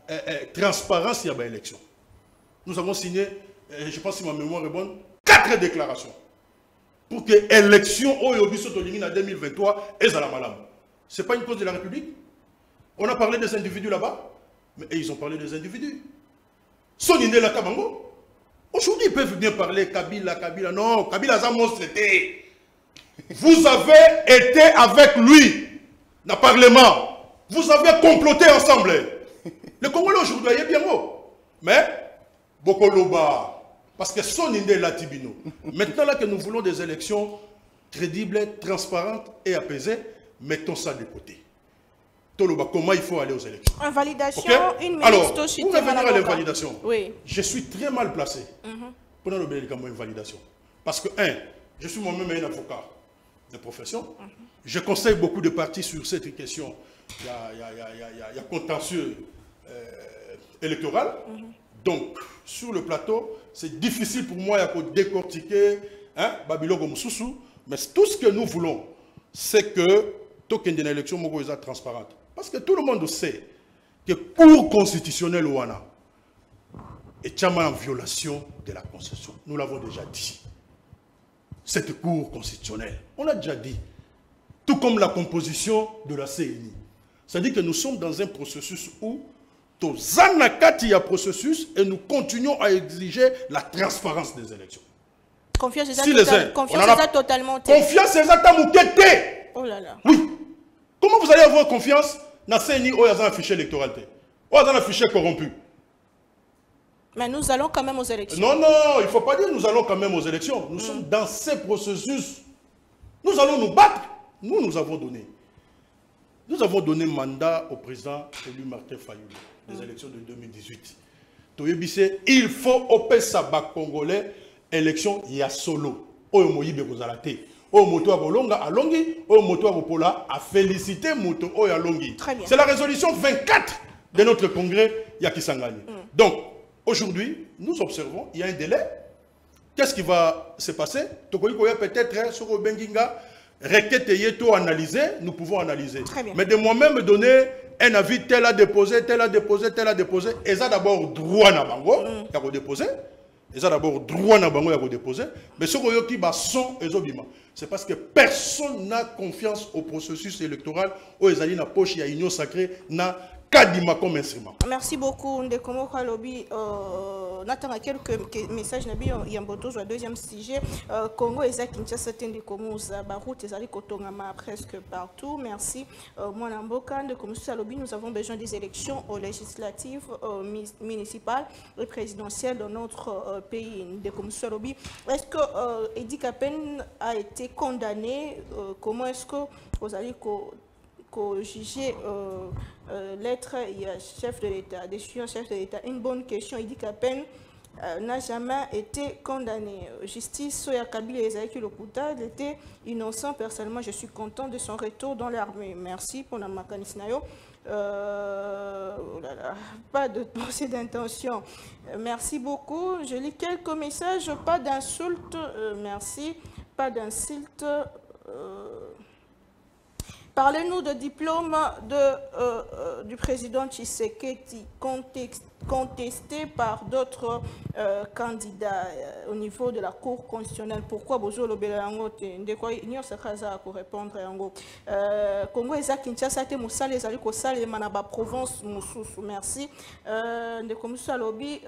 transparence, il y a élection. Nous avons signé, je pense que ma mémoire est bonne, 4 déclarations. Pour que l'élection au Bisso Tolimine en 2023 est à la malade. Ce n'est pas une cause de la République. On a parlé des individus là-bas, mais ils ont parlé des individus. Sonine la Kabango. Aujourd'hui, ils peuvent bien parler Kabila, Kabila. Non, Kabila a monstre. Vous avez été avec lui dans le Parlement. Vous avez comploté ensemble. Le Congolais aujourd'hui, il est bien haut. Mais, Bokoloba, parce que son idée là, Tibino. Maintenant là que nous voulons des élections crédibles, transparentes et apaisées, mettons ça de côté. Toloba, comment il faut aller aux élections? Invalidation, okay? une Alors, ministre pour revenir à l'invalidation, oui. Je suis très mal placé pour nous donner une validation. Parce que, je suis moi-même un avocat de profession. Je conseille beaucoup de partis sur cette question. Il y a contentieux électoral. Donc, sur le plateau, c'est difficile pour moi de décortiquer Babylone comme Soussou. Mais tout ce que nous voulons, c'est que token d'une élection soit transparente. Parce que tout le monde sait que Cour constitutionnelle Ouana est en violation de la Constitution. Nous l'avons déjà dit. Cette Cour constitutionnelle, on l'a déjà dit. Tout comme la composition de la CNI. C'est-à-dire que nous sommes dans un processus où tous il y a processus et nous continuons à exiger la transparence des élections. Confiance si totalement. Confiance c'est oh là là. Oui. Comment vous allez avoir confiance dans CNI où il y a un fichier électoral? Où il y a un fichier corrompu? Mais nous allons quand même aux élections. Non, non, il ne faut pas dire nous allons quand même aux élections. Nous sommes dans ces processus. Nous allons nous battre. Nous avons donné. Nous avons donné mandat au président élu Martin Fayoulou des élections de 2018. Il faut au PSABA congolais, élection, il y a solo. Oyo moyibe kozalate. Oyo moto a bolonga a longi, oyo moto a bopola a félicité moto oyo a longi. C'est la résolution 24 de notre congrès Yakisangani. Donc, aujourd'hui, nous observons, il y a un délai. Qu'est-ce qui va se passer? Peut-être sur Benginga, requête yeto analyser, nous pouvons analyser. Mais de moi-même donner un avis, tel a déposé, tel a déposé, tel a déposé, et ça d'abord droit na bango, il a déposé. Et ça d'abord droit na bango, il a déposé. Mais ce qui va son ezobima, c'est parce que personne n'a confiance au processus électoral où ils allaient na poche, il y a union sacrée, na kadima comme instrument. Merci beaucoup, Ndekomo Khalobi. N'attendons quelques messages. Nabi Yamboto, le deuxième sujet. Congo et Kinshasa, Ndekomo, Barout, et Kotongama presque partout. Merci. Moi, Namboka, Ndekomo Khalobi, nous avons besoin des élections législatives, municipales et présidentielles dans notre pays. Ndekomo Khalobi, est-ce que Edi Kapen a été condamné? Comment est-ce que vous allez juger l'être chef de l'État, décision chef de l'État? Une bonne question. Il dit qu'Apen n'a jamais été condamné. Justice, Soya Kabila et Ezaïki Lokuta, il était innocent. Personnellement, je suis content de son retour dans l'armée. Merci pour la Makanisnayo. Pas de procès d'intention. Merci beaucoup. Je lis quelques messages. Pas d'insultes. Merci. Pas d'insultes. Parlez-nous de diplôme du président Tshisekedi contesté par d'autres candidats au niveau de la Cour constitutionnelle. Pourquoi Bozo Lobelango Ndekwa Ignon Sakaza pour répondre à Yango. Congo Eza Kinshasa te Moussa les Aliko Sale Manaba Provence Moussous. Merci. Ndeko Moussa Lobi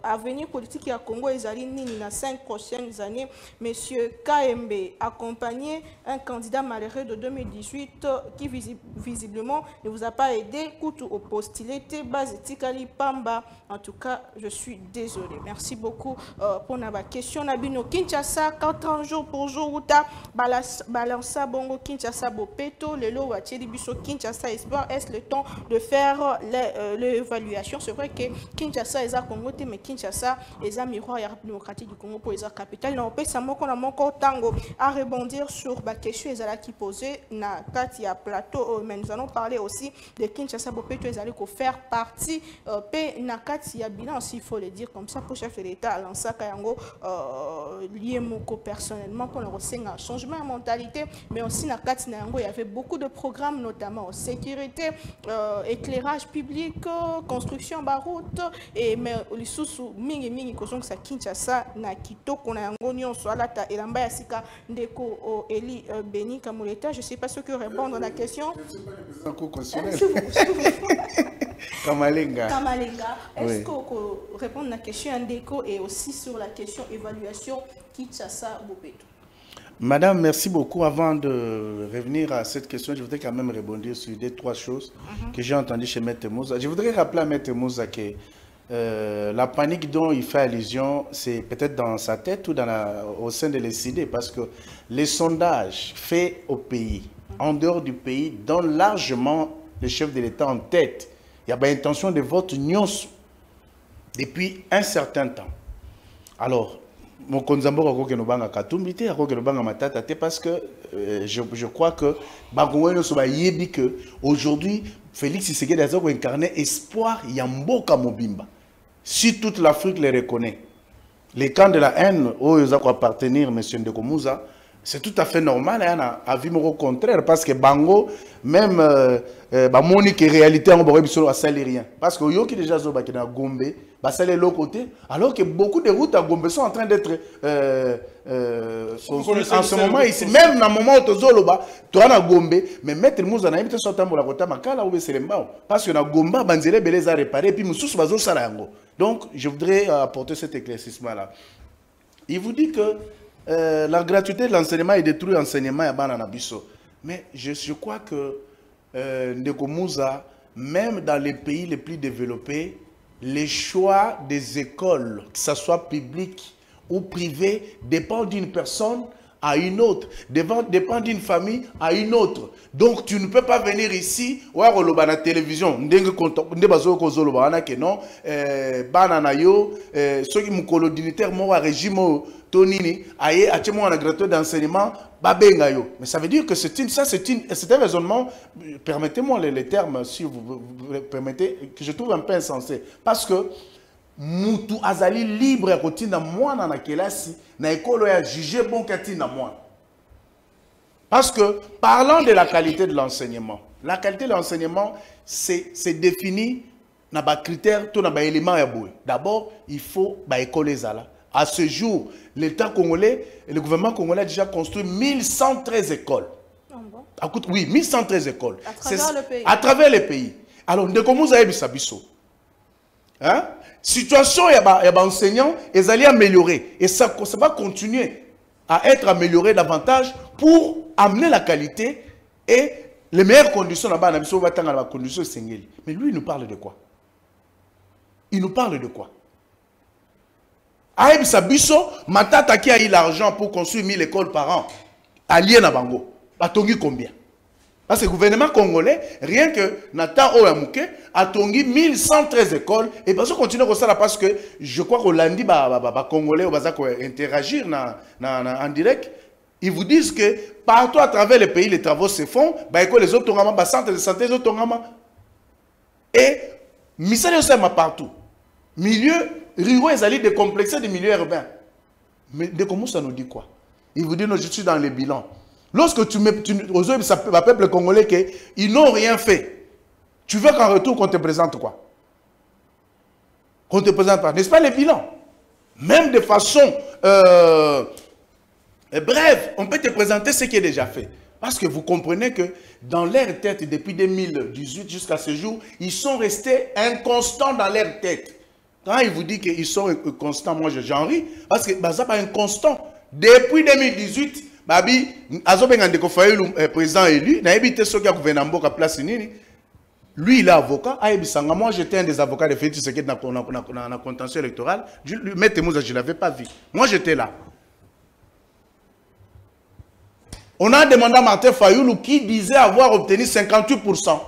avenir politique à Congo Ezali Nini na 5 prochaines années. Monsieur KMB accompagné un candidat malheureux de 2018 qui visiblement ne vous a pas aidé. Koutou au postulé base Tikali Pamba. En tout cas, je suis désolé. Merci beaucoup pour la question. Nabino Kinshasa, 40 jours pour jour, Outa, Balança Bongo Kinshasa Bopeto, Lelo Wachedi Biso Kinshasa Espoir. Est-ce le temps de faire l'évaluation? C'est vrai que Kinshasa est à Congo, mais Kinshasa est à miroir démocratique du Congo pour les capitales. Non, on ça qu'on a encore tango à rebondir sur la question qui posée na Katia Plateau. Mais nous allons parler aussi de Kinshasa Bopeto. Ils allaient faire partie na Katia bilan, s'il faut le dire comme ça, pour chef de l'État, Lança Kayango, lié moko personnellement pour le un changement de mentalité, mais aussi na Katia Nango, il y avait beaucoup de programmes, notamment sécurité, éclairage public, construction baroute, et mais les sous mingi kosong sa Kinshasa na Kito kona yango nyon so alata elamba yasika ndeko Eli Beni Kamuleta. Je sais pas ce que répondre à la question. Kamalenga. Est-ce qu'on répond à la question Ndeko et aussi sur la question évaluation Kinshasa Bopeto? Madame, merci beaucoup. Avant de revenir à cette question, je voudrais quand même rebondir sur 2-3 choses que j'ai entendues chez Maître Moussa. Je voudrais rappeler à Maître Moussa que la panique dont il fait allusion, c'est peut-être dans sa tête ou au sein de l'ECD, parce que les sondages faits au pays, en dehors du pays, donnent largement le chef de l'État en tête. Il y a une intention de vote nyos depuis un certain temps. Alors, mon konzambo a que nous banga katumbite, a que nous banga matata, parce que je crois que Bagoueno soba yebi que aujourd'hui Félix Tshisekedi a incarné espoir yamboka mobimba. Si toute l'Afrique les reconnaît, les camps de la haine où ils ont appartenir, M. Ndekomouza, c'est tout à fait normal, hein, à vivre au contraire, parce que Bango, même Monique réalité, on ne sait rien. Parce que Yoki déjà Zoba qui est à Gombe, c'est l'autre côté, alors que beaucoup de routes à Gombe sont en train d'être en ce moment ici. Même dans le moment où tu es à Gombe, mais mettre Mouza na sur ta moula kota makala ou c'est l'embao. Parce que na Gomba, Banzele Belez a réparé, puis Moussous Bazo Sarango. Donc, je voudrais apporter cet éclaircissement-là. Il vous dit que la gratuité de l'enseignement est détruite l'enseignement à Bananabiso. Mais je crois que Ndekomouza, même dans les pays les plus développés, les choix des écoles, que ce soit publiques ou privées, dépendent d'une personne à une autre, dépend d'une famille à une autre. Donc tu ne peux pas venir ici ou à la télévision, non, banana yo, ceux qui m'ont dignitaire moi régime tonini, aye achemo la gratuité d'enseignement, babenga yo. Mais ça veut dire que c'est un raisonnement, permettez-moi les termes si vous permettez, que je trouve un peu insensé, parce que Moutou azali libre à côté de moi dans la kelasi, na école a jugé bon kati na moi. Parce que parlant de la qualité de l'enseignement, la qualité de l'enseignement c'est défini na ba critères tout na ba éléments ya boy. D'abord, il faut ba école zala. À ce jour, l'État congolais et le gouvernement congolais a déjà construit 1113 écoles. Oh bon? Oui, 1113 écoles. À travers le pays. À travers les pays. Alors, comment vous avez sabiso? Hein? Situation, il y a enseignants, ils allaient améliorer. Et ça va continuer à être amélioré davantage pour amener la qualité et les meilleures conditions là-bas. Mais lui, il nous parle de quoi? Il nous parle de quoi? Aïb Sabiso, Matata qui a eu l'argent pour construire 1000 écoles par an, allié na bango, atongi combien? Parce que le gouvernement congolais, rien que Nathan Oyamouke, a tongi 1113 écoles. Et parce qu'on continue comme ça, parce que je crois qu'au lundi, Congolais, on va interagir en direct. Ils vous disent que partout à travers les pays, les travaux se font, les autres centres de santé, les autres et Missale aussi partout. Milieu, Rio est allé décomplexer des milieux urbains. Mais de comment ça nous dit quoi? Il vous dit, non, je suis dans les bilans. Lorsque tu mets aux yeux du peuple congolais qu'ils n'ont rien fait, tu veux qu'en retour qu'on te présente quoi? Qu'on te présente pas, n'est-ce pas les bilans? Même de façon brève, on peut te présenter ce qui est déjà fait. Parce que vous comprenez que dans leur tête, depuis 2018 jusqu'à ce jour, ils sont restés inconstants dans leur tête. Quand il vous dit qu'ils sont constants, moi j'en ris, parce que ça pas inconstant. Depuis 2018, Babi, Azobengandeko Fayulu, président élu, n'a évité ce qui a gouvernement à place nini. Lui, il est avocat. Moi, j'étais un des avocats de Félix Tshisekedi dans la contentieux électorale. Maître Mouza, je ne l'avais pas vu. Moi, j'étais là. On a demandé à Martin Fayulu qui disait avoir obtenu 58%.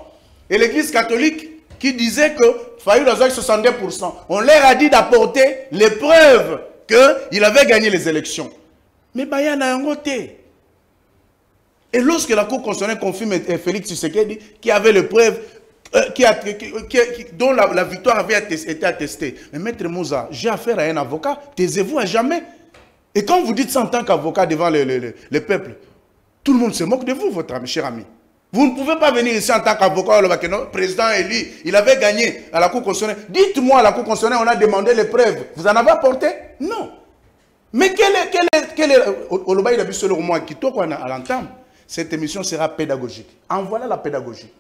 Et l'église catholique qui disait que Fayulu a 62%. On leur a dit d'apporter les preuves qu'il avait gagné les élections. Mais Bayan a un côté. Et lorsque la Cour constitutionnelle confirme Félix Tshisekedi qui avait les preuves, dont la victoire avait été attestée. Mais Maître Mouza, j'ai affaire à un avocat, taisez-vous à jamais. Et quand vous dites ça en tant qu'avocat devant le peuple, tout le monde se moque de vous, votre cher ami. Vous ne pouvez pas venir ici en tant qu'avocat, le président élu, il avait gagné à la Cour constitutionnelle. Dites-moi, à la Cour constitutionnelle, on a demandé les preuves. Vous en avez apporté? Non. Mais quel est à l'entame? Cette émission sera pédagogique. En voilà la pédagogie.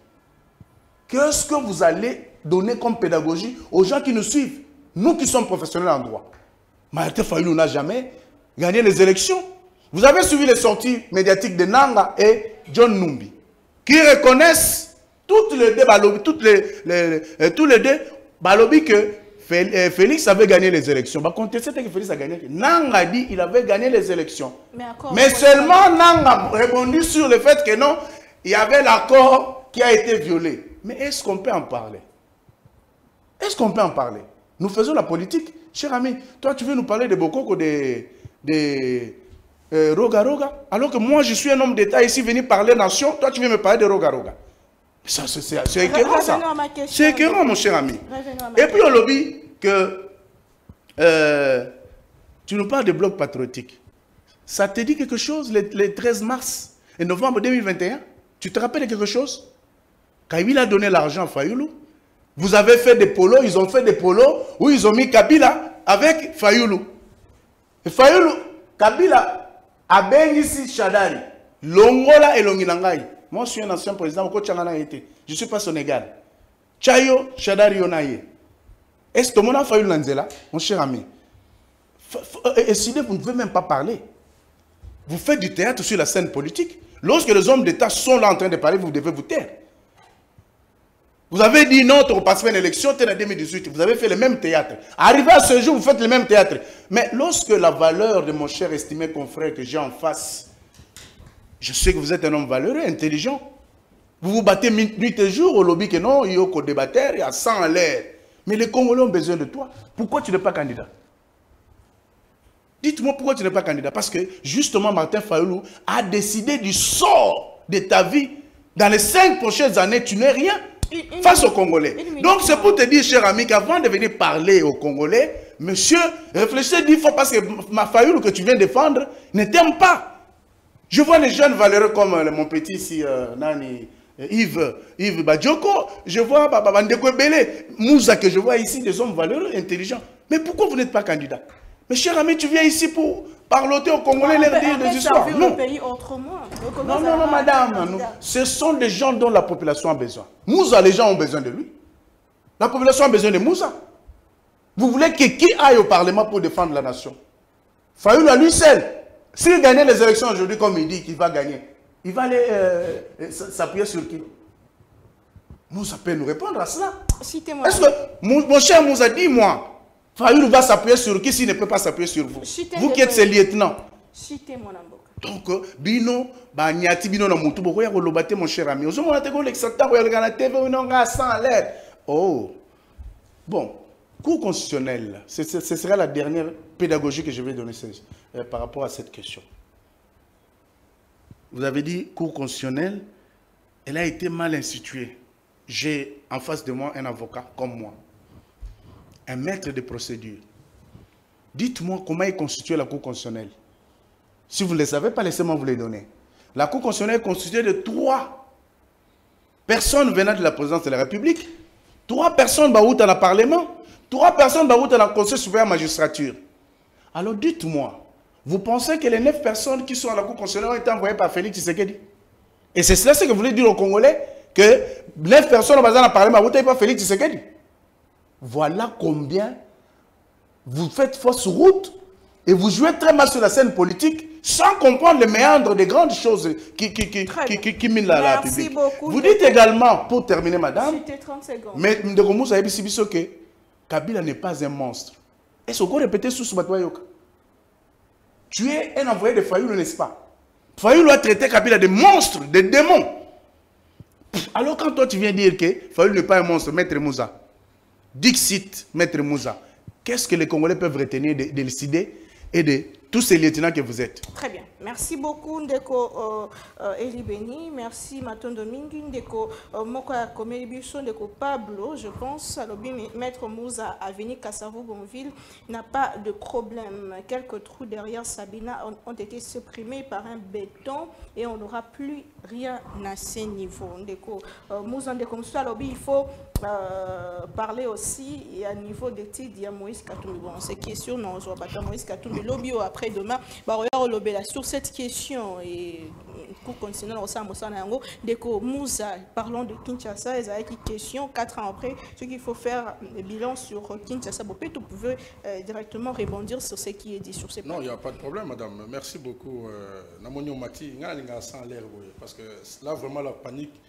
Qu'est-ce que vous allez donner comme pédagogie aux gens qui nous suivent? Nous qui sommes professionnels en droit. Martin Fayulu n'a jamais gagné les élections. Vous avez suivi les sorties médiatiques de Nanga et John Numbi, qui reconnaissent tous les deux, que Félix avait gagné les élections. Bah, contester que Félix a gagné. Nanga dit qu'il avait gagné les élections. Mais seulement Nanga répondit sur le fait que non, il y avait l'accord qui a été violé. Mais est-ce qu'on peut en parler? Est-ce qu'on peut en parler? Nous faisons la politique. Cher ami, toi tu veux nous parler de Bokoko, de Roga Roga, alors que moi je suis un homme d'État ici venu parler nation, toi tu veux me parler de Roga Roga. C'est écœurant ça. C'est écœurant mon cher ami. Et puis au lobby que tu nous parles de bloc patriotique. Ça te dit quelque chose le 13 mars et novembre 2021? Tu te rappelles de quelque chose? Quand il a donné l'argent à Fayoulou, vous avez fait des polos, ils ont fait des polos où ils ont mis Kabila avec Fayoulou. Et Fayoulou, Kabila a bien ici Chadari, Longola et Longinangaï. Moi, je suis un ancien président, je ne suis pas sénégal. Chayo, Chadari, Yonaye. Est-ce que mon Fayoulou Lanzela, mon cher ami? Et si vous ne pouvez même pas parler. Vous faites du théâtre sur la scène politique. Lorsque les hommes d'État sont là en train de parler, vous devez vous taire. Vous avez dit non, tu repasses une élection, tu es en 2018, vous avez fait le même théâtre. Arrivé à ce jour, vous faites le même théâtre. Mais lorsque la valeur de mon cher estimé confrère que j'ai en face, je sais que vous êtes un homme valeureux, intelligent. Vous vous battez nuit et jour au lobby que non, il y a qu'au débatteur, il y a 100 en l'air. Mais les Congolais ont besoin de toi. Pourquoi tu n'es pas candidat? Dites-moi pourquoi tu n'es pas candidat. Parce que justement, Martin Fayoulou a décidé du sort de ta vie. Dans les 5 prochaines années, tu n'es rien face aux Congolais. Donc c'est pour te dire, cher ami, qu'avant de venir parler aux Congolais, monsieur, réfléchissez 10 fois parce que ma Fayoulou que tu viens défendre ne t'aime pas. Je vois les jeunes valeureux comme mon petit ici, Nani, Yves Badjoko, je vois Bandeko Bele, Moussa que je vois ici, des hommes valeureux, intelligents. Mais pourquoi vous n'êtes pas candidat? Mais cher ami, tu viens ici pour parloter aux Congolais, leur dire des histoires. Non. Non, non, non, madame. Non. Ce sont des gens dont la population a besoin. Moussa, les gens ont besoin de lui. La population a besoin de Moussa. Vous voulez que qui aille au Parlement pour défendre la nation? Fayoulou à lui seul. S'il gagne les élections aujourd'hui, comme il dit qu'il va gagner, il va aller s'appuyer sur qui? Moussa peut nous répondre à cela. Est-ce que, mon cher Moussa, dis-moi, Fayoulou va s'appuyer sur qui s'il ne peut pas s'appuyer sur vous? Vous qui êtes ses lieutenants. Donc, bino, nyati bino na mutu boko ya kolobate mon cher ami. Ozo mona te ko l'exacta ko ya na TV on nga 100 à l'air. Oh. Bon, cours constitutionnel, ce sera la dernière pédagogie que je vais donner par rapport à cette question. Vous avez dit cours constitutionnel, elle a été mal instituée. J'ai en face de moi un avocat comme moi. Un maître de procédure. Dites-moi comment est constituée la Cour constitutionnelle. Si vous ne le savez pas, laissez-moi vous les donner. La Cour constitutionnelle est constituée de 3 personnes venant de la présidence de la République, 3 personnes dans le Parlement, 3 personnes dans le Conseil supérieur de la magistrature. Alors dites-moi, vous pensez que les 9 personnes qui sont à la Cour constitutionnelle ont été envoyées par Félix Tshisekedi? Et c'est cela ce que vous voulez dire aux Congolais, que 9 personnes dans le Parlement ont été par Félix Tshisekedi? Voilà combien vous faites fausse route et vous jouez très mal sur la scène politique sans comprendre les méandres des grandes choses qui minent la République. Vous dites également, pour terminer madame, mais que Kabila n'est pas un monstre. Est-ce qu'on peut répéter sous ce bateau? Tu es un envoyé de Fayoulou, n'est-ce pas? Fayoulou a traité Kabila de monstre, de démon. Alors quand toi tu viens dire que Fayoulou n'est pas un monstre, Maître Moussa, Dixit, Maître Moussa, qu'est-ce que les Congolais peuvent retenir de décider et de tous ces lieutenants que vous êtes? Très bien. Merci beaucoup, Ndeko Eli Beni. Merci, Matondo Mingi. Ndeko Moka Komelibiso, Ndeko Pablo, je pense. Alors, Maître Moussa, Avenue Kassavo-Bonville, n'a pas de problème. Quelques trous derrière Sabina ont été supprimés par un béton et on n'aura plus rien à ce niveau. Ndeko Moussa, Ndeko Moussa, alors, il faut parler aussi à niveau d'études. Il y a Moïse Katumbi. Bon, c'est question, non, je vois pas Moïse Katumbi. Lobby après-demain, sur cette question et pour continuer au sein de Moussa, parlons de Kinshasa, ils avaient une question 4 ans après, ce qu'il faut faire le bilan sur Kinshasa. Vous pouvez directement rebondir sur ce qui est dit sur ces points. Non, il n'y a pas de problème, madame. Merci beaucoup. Namonio Mati, parce que là, vraiment, la panique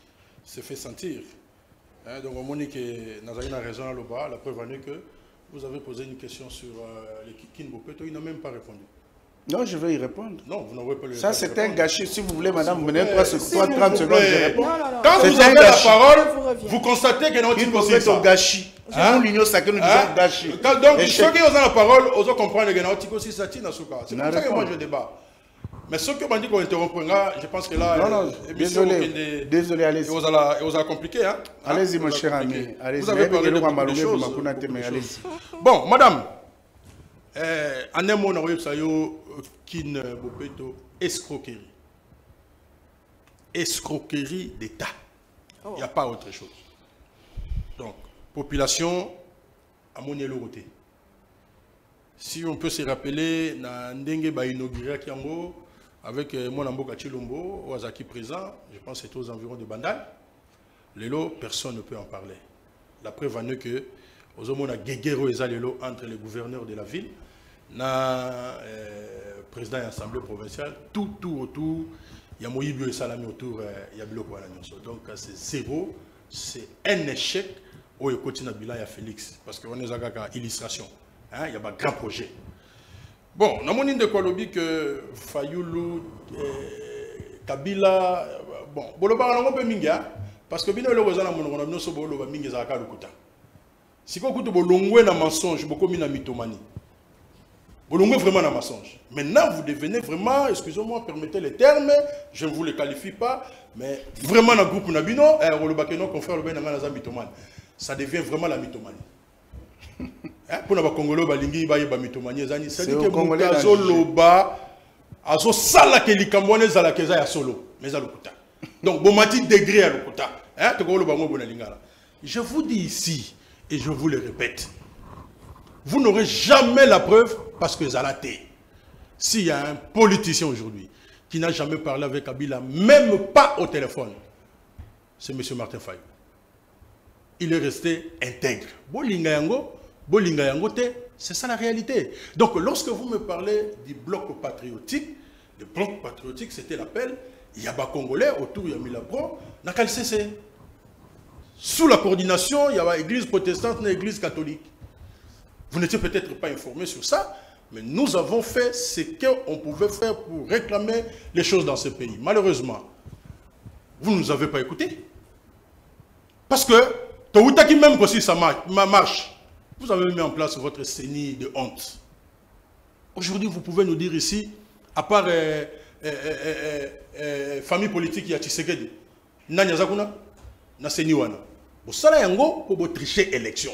se fait sentir. Donc, on dit que nous avons raison à l'Oba, la preuve est que vous avez posé une question sur les Kin Bopeto, il n'a même pas répondu. Non, je vais y répondre. Non, vous n'aurez pas le Ça, c'est un gâchis. Si vous voulez, madame, vous menez 30 secondes, je réponds. Quand vous avez la parole, vous constatez qu'il y a un type de gâchis. C'est l'union sacrée, nous disons gâchis. Donc, ceux qui ont la parole, ils comprennent qu'il y a un aussi ça tient à ce cas. C'est pour ça que moi, je débat. Mais ceux qui ont dit qu'on interrompra, je pense que là, non, désolé, allez-y. Vous allez compliquer, hein? Allez-y, mon cher ami. Vous avez parlé de beaucoup de choses. Bon, madame, en un mot, on a eu Kin Bopeto, escroquerie. Escroquerie d'État. Il n'y a pas autre chose. Donc, population, à mon éloigné. Si on peut se rappeler, Ndenge ba inauguré Kiango avec mon Amboka Chilombo, Wazaki présent, je pense que c'était aux environs de Bandai. Lelo, personne ne peut en parler. La preuve en est que, aux hommes, on a guéguerre entre les gouverneurs de la ville, président de l'Assemblée provinciale, tout autour, il y a Moïbio et Salami autour, il y a Biloko à la Nyonso. Donc c'est zéro, c'est un échec au côté Nabila et Félix, parce qu'on est à illustration, il y a un grand projet. Bon, on a mon de Kolobi que Fayoulou, Kabila, bon, Boloba on peut minga, parce que bien le voisin on a noso Boloba minga zaka lukuta. Si qu'on écoute Bolongwe na mensonge, beaucoup mina mythomanie. Bolongwe vraiment na mensonge. Maintenant vous devenez vraiment, excusez-moi, permettez les termes, je ne vous les qualifie pas, mais vraiment dans le groupe Nabino, Rolobakeno confrère le ben na mythomane. Ça devient vraiment la mythomanie. Pour les Congolais, balingi ba yeba mythomanie zani, c'est-à-dire que Mukazo loba azo sala ke likambone zala keza ya solo, mais à lokuta. Donc bomati degré à lokuta. To ko loba ngo bona lingala. Je vous dis ici et je vous le répète. Vous n'aurez jamais la preuve parce que Zalaté. S'il y a un politicien aujourd'hui qui n'a jamais parlé avec Kabila, même pas au téléphone, c'est M. Martin Fayou. Il est resté intègre. Bolinga Yango, c'est ça la réalité. Donc lorsque vous me parlez du bloc patriotique, le bloc patriotique c'était l'appel, il y a des Congolais autour, il y a Milabro, n'a qu'à le cesser. Sous la coordination, il y a l'église protestante et l'église catholique. Vous n'étiez peut-être pas informé sur ça, mais nous avons fait ce qu'on pouvait faire pour réclamer les choses dans ce pays. Malheureusement, vous ne nous avez pas écoutés. Parce que, même si ça marche, vous avez mis en place votre CENI de honte. Aujourd'hui, vous pouvez nous dire ici, à part famille politique, il y a Tshisekedi. Nanyazakuna, na CENI wana. Vous savez, yango pour tricher élection.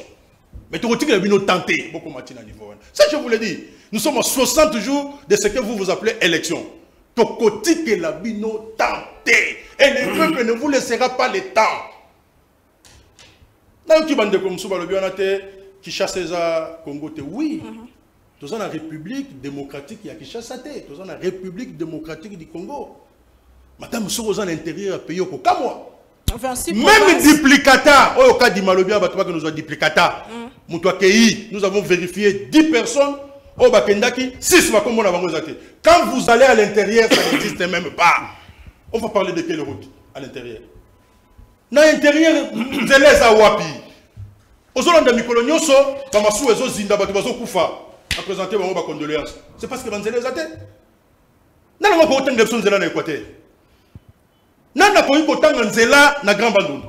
Mais tout le monde a tenté beaucoup de niveau. Ça, je vous l'ai dit. Nous sommes à 60 jours de ce que vous appelez élection. Tokoti que la bino tenté. Et le peuple ne vous laissera pas le temps. Dans le bande comme Souba le qui chasse les Congo, oui. Nous sommes la République démocratique, il y a qui chasse nous sommes la République démocratique du Congo. Madame, nous sommes à l'intérieur du pays au Kamoa. Même duplicata, au cas d'Imalobia, nous avons duplicata. Nous avons vérifié 10 personnes au Bakendaki, 6 quand vous allez à l'intérieur, ça n'existe même pas. On va parler de quelle route à l'intérieur? Dans l'intérieur, vous allez à Wapi. Aux Hollandais, Mikolonioso, Bamassou et Zozinda, Batubazo Koufa, à présenter vos condoléances. C'est parce que vous allez à terre. Nous n'avons pas autant de personnes dans l'Équateur. Nous n'avons pas autant de Nzela na Grand Bandundu.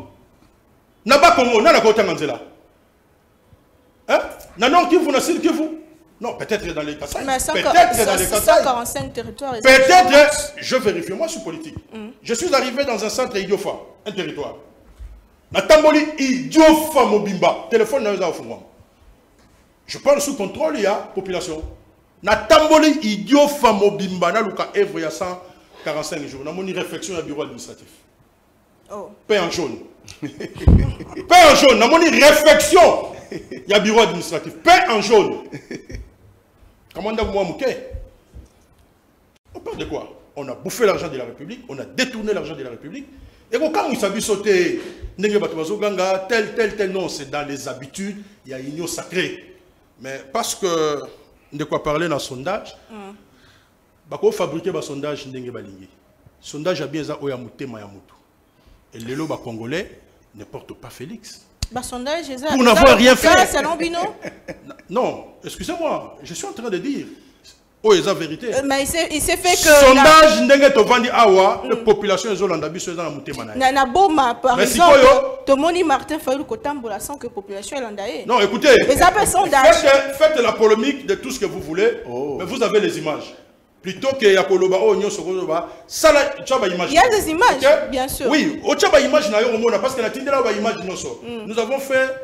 Nous n'avons pas autant de Nzela. Hein? Non, qui vous n'a que vous? Non, peut-être dans les Kassai. Peut-être dans les Kassai. 145 territoires. Peut-être, je vérifie, moi je suis politique. Je suis arrivé dans un centre Idiofa, un territoire. Na Tamboli Idiofa Mobimba. Téléphone n'a pas fumé. Je parle sous contrôle, il y a population. Na Tamboli Idiofa Mobimba, na Luka Evre, il y a 145 jours. Na mon réflexion au bureau administratif. Oh. Paix en jaune. Paix en jaune, na mon réflexion. Il y a bureau administratif. Paix en jaune. Comment on parle de quoi? On a bouffé l'argent de la République, on a détourné l'argent de la République. Et quand on s'est sauté, tel, non, c'est dans les habitudes, il y a une union sacrée. Mais parce que, de quoi parler dans le sondage, on fabriquer un sondage, sondage a bien ça, et les lobes congolais ne portent pas Félix. pour n'avoir rien fait. Non, excusez-moi, je suis en train de dire. Oh, c'est la vérité. Mais il s'est fait que... Sondage, la population est Zolanda, biso dans la moutemana. Nana Boma, par exemple, Tomoni Martin Fayou Kotambola sans que la population est landaye. Non, écoutez, faites la polémique de tout ce que vous voulez, mais vous avez les images. Plutôt que Yakoloba, ça il y a des images, okay? Bien sûr. Oui, Ochaba image na yo mona parce que la tindela ba image noso. Nous avons fait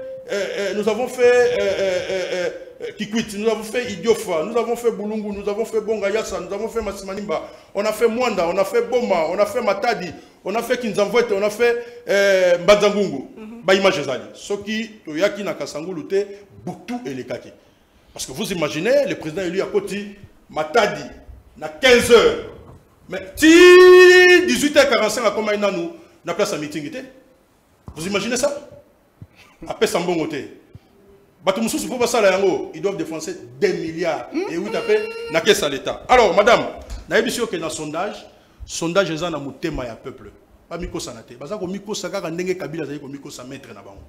Kikwit, nous avons fait Idiofa, nous avons fait Bulungu, nous avons fait Bongayasa, nous avons fait Masimanimba, on a fait Mwanda, on a fait Boma, on a fait Matadi, on a fait Kinzamvwete, on a fait Mbadzangungu. Ba image ezali. Soki toyaki na Kasangulu te Butu et les kaki. Parce que vous imaginez le président élu à Koti Matadi na 15 h. Mais si 18h45 à comment nous na place à meeting était. Vous imaginez ça? Après Sambongote. Ils doivent défoncer des milliards. Et vous tapez na caisse à l'État. Alors, madame, na ebisio que na sondage est na mutema ya peuple. Pas miko sanate. Bazako miko sakaka ndenge kabila zali ko miko sa mettre na bango.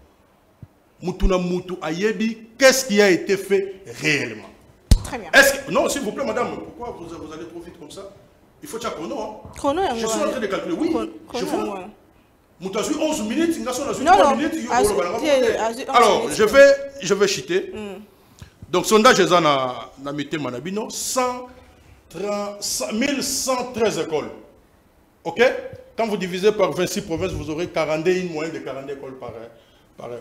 Mutuna mutu ayebi, qu'est-ce qui a été fait réellement? Très bien. Non, s'il vous plaît, madame, pourquoi vous allez trop vite comme ça? Il faut tcha chrono. Hein? Chrono, je suis en train de calculer. Oui, je vois. Moutazu 11 minutes, il y a 3 minutes. Alors, je vais chiter. Donc, sondage est dans Mité Manabino, 1113 écoles. Ok? Quand vous divisez par 26 provinces, vous aurez 41 moyens de 42 écoles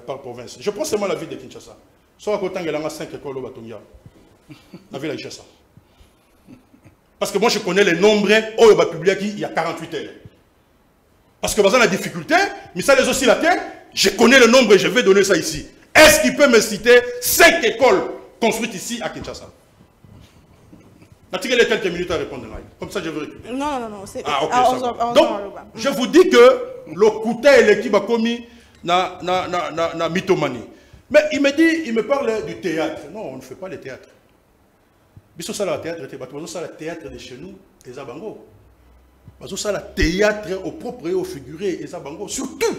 par province. Je prends seulement la ville de Kinshasa. Soit à côté, il y a 5 écoles au Batongia. La ville de Kinshasa. Parce que moi, je connais les nombres. Oh, il y a 48 élèves. Parce que dans la difficulté, mais ça les aussi la tête, je connais le nombre et je vais donner ça ici. Est-ce qu'il peut me citer 5 écoles construites ici à Kinshasa? N'a-t-il quelques minutes à répondre? Comme ça, je vais récupérer. Non. Ah, ok. Donc, je vous dis que le Kouta et l'équipe a commis na mythomanie. Mais il me parle du théâtre. Non, on ne fait pas le théâtre. Biso ça le théâtre, ça le théâtre de chez nous, les Abango. Ça le théâtre au propre et au figuré, les Abango. Surtout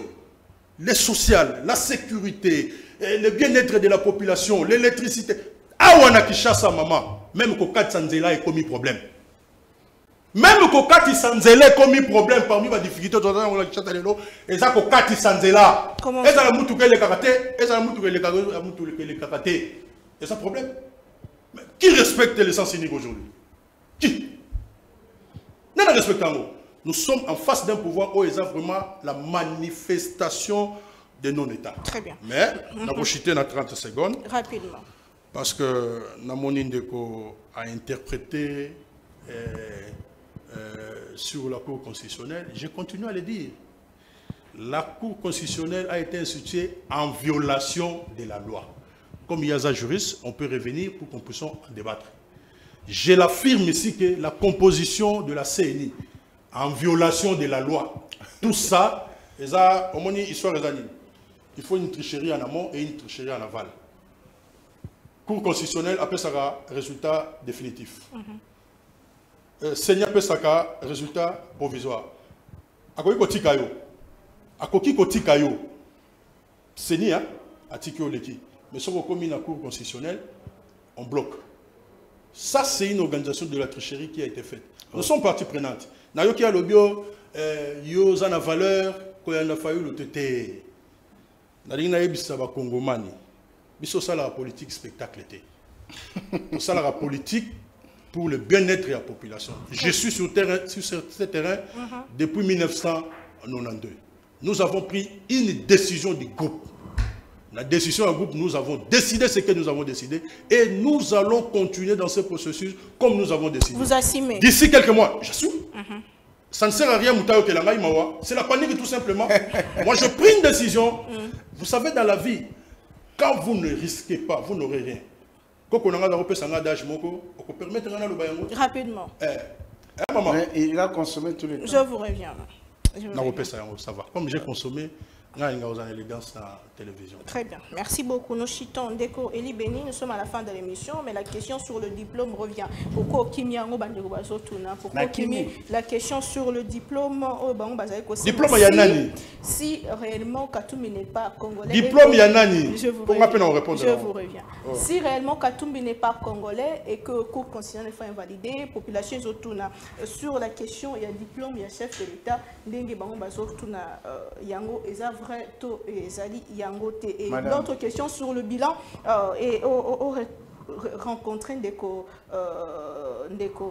les sociales, la sécurité, le bien-être de la population, l'électricité. Awana Kishasa maman, même Kokati Sanzela est commis problème. Même Kokati Sanzela est commis problème parmi les difficultés de la Kishasa Lelo, et ça Kokati Sanzela. Comment ça? Et ça la moutou que les karaté, et ça la moutou que les karaté. Et ça problème. Mais qui respecte les sens cyniques aujourd'hui? Qui? Nous respectons. Nous sommes en face d'un pouvoir où il y a vraiment la manifestation de non-État. Très bien. Mais, nous avons chuté dans 30 secondes. Rapidement. Parce que Namoni Ndeko a interprété sur la Cour constitutionnelle. Je continue à le dire. La Cour constitutionnelle a été instituée en violation de la loi. Comme il y a un juriste, on peut revenir pour qu'on puisse en débattre. Je l'affirme ici que la composition de la CNI en violation de la loi, tout ça, il faut une tricherie en amont et une tricherie en aval. Cour constitutionnelle appelle ça résultat définitif. Seigneur appelle ça résultat provisoire. Akoki kotikayo. Akoki kotikayo. Seigneur a tikio leki. Mais si on commis la Cour constitutionnelle, on bloque. Ça, c'est une organisation de la tricherie qui a été faite. Nous sommes partie prenante. Nayoki a l'obio, yo a valeur, qu'on a fallu le tété. Nadina ebisa ba Congomani. Biso ça la politique spectacle était. Ça la politique pour le bien-être de la population. Je suis sur ce terrain depuis 1992. Nous avons pris une décision du groupe. La décision du groupe, nous avons décidé ce que nous avons décidé et nous allons continuer dans ce processus comme nous avons décidé. Vous assumez. D'ici quelques mois, j'assume. Ça ne sert à rien, Moutayo Kelanga Mawa. C'est la panique tout simplement. Moi, je prends une décision. Vous savez, dans la vie, quand vous ne risquez pas, vous n'aurez rien. Rapidement. Maman. Il a consommé tous les temps. Je vous reviens. Ça va. Comme j'ai consommé, élégance à la télévision. Très bien. Merci beaucoup. Nous chitons Ndeko Eli Beni. Nous sommes à la fin de l'émission, mais la question sur le diplôme revient. Pourquoi la question sur le diplôme diplôme Yanani. Si réellement Katumbi n'est pas congolais. Diplôme Yanani. Je vous reviens. Oh. Si réellement Katumbi n'est pas congolais et que le cours constitutionnel est invalidé, population Zotuna, sur la question, il y a diplôme, il y a chef de l'État, Ndenge Bango Bazotuna Yango, et ça vrai, to et Zali Yango. Et l'autre question sur le bilan et rencontrer Ndeko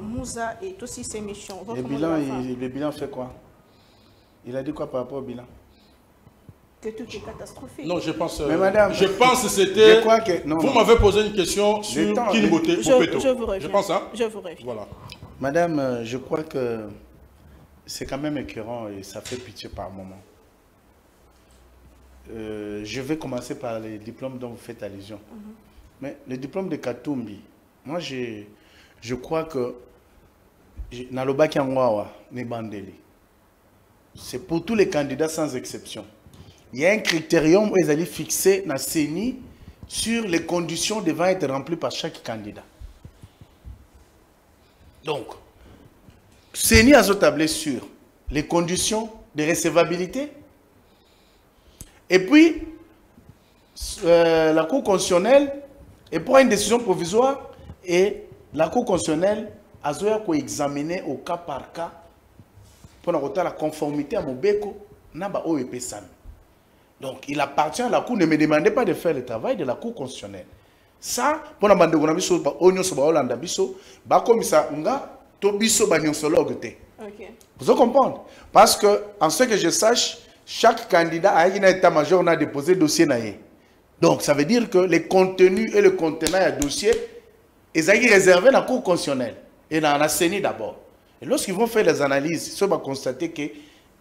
Moussa et aussi ses missions. Le bilan fait quoi? Il a dit quoi par rapport au bilan? Que tout est catastrophique. Non, je pense. Mais madame, je pense que c'était. Vous m'avez posé une question sur Kinboté. Je vous reviens. Je pense, hein? Je vous reviens. Voilà. Madame, je crois que c'est quand même écœurant et ça fait pitié par moment. Je vais commencer par les diplômes dont vous faites allusion. Mais le diplôme de Katumbi, moi je crois que Nalobaki Angwawa, Nebandeli, c'est pour tous les candidats sans exception. Il y a un critérium où ils allaient fixer dans CENI sur les conditions devant être remplies par chaque candidat. Donc, CENI a tablé sur les conditions de recevabilité. Et puis, la Cour constitutionnelle prend une décision provisoire et la Cour constitutionnelle a examiné au cas par cas pour la conformité à Mobeko. Donc, il appartient à la Cour. Ne me demandez pas de faire le travail de la Cour constitutionnelle. Ça, pour la bande de Gonabiso, vous comprenez? Parce que, en ce que je sache, chaque candidat a un état-major a déposé dossier naïe. Donc, ça veut dire que les contenus et le contenant du dossier, ils sont réservés dans la Cour constitutionnelle et dans la CENI d'abord. Et lorsqu'ils vont faire les analyses, ils vont constater que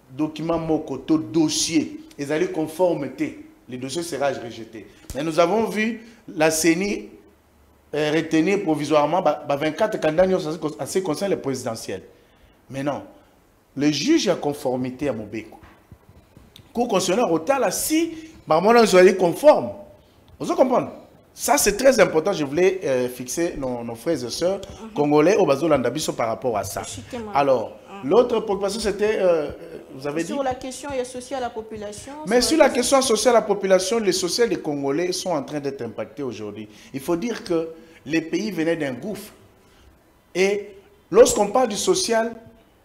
document Mokoto, dossier, ils allaient conformité, le dossier sera rejeté. Mais nous avons vu la CENI retenir provisoirement 24 candidats en ce qui concerne les présidentielles. Mais non, le juge a conformité à Mobeko. Cour constitutionnelle au si vous allez conforme. Vous comprenez? Ça c'est très important. Je voulais fixer nos frères et sœurs congolais au Bazolandabiso par rapport à ça. Alors, l'autre préoccupation c'était, vous avez dit... Sur la question sociale à la population. Mais sur la question sociale à la population, les sociaux des Congolais sont en train d'être impactés aujourd'hui. Il faut dire que les pays venaient d'un gouffre. Et lorsqu'on parle du social,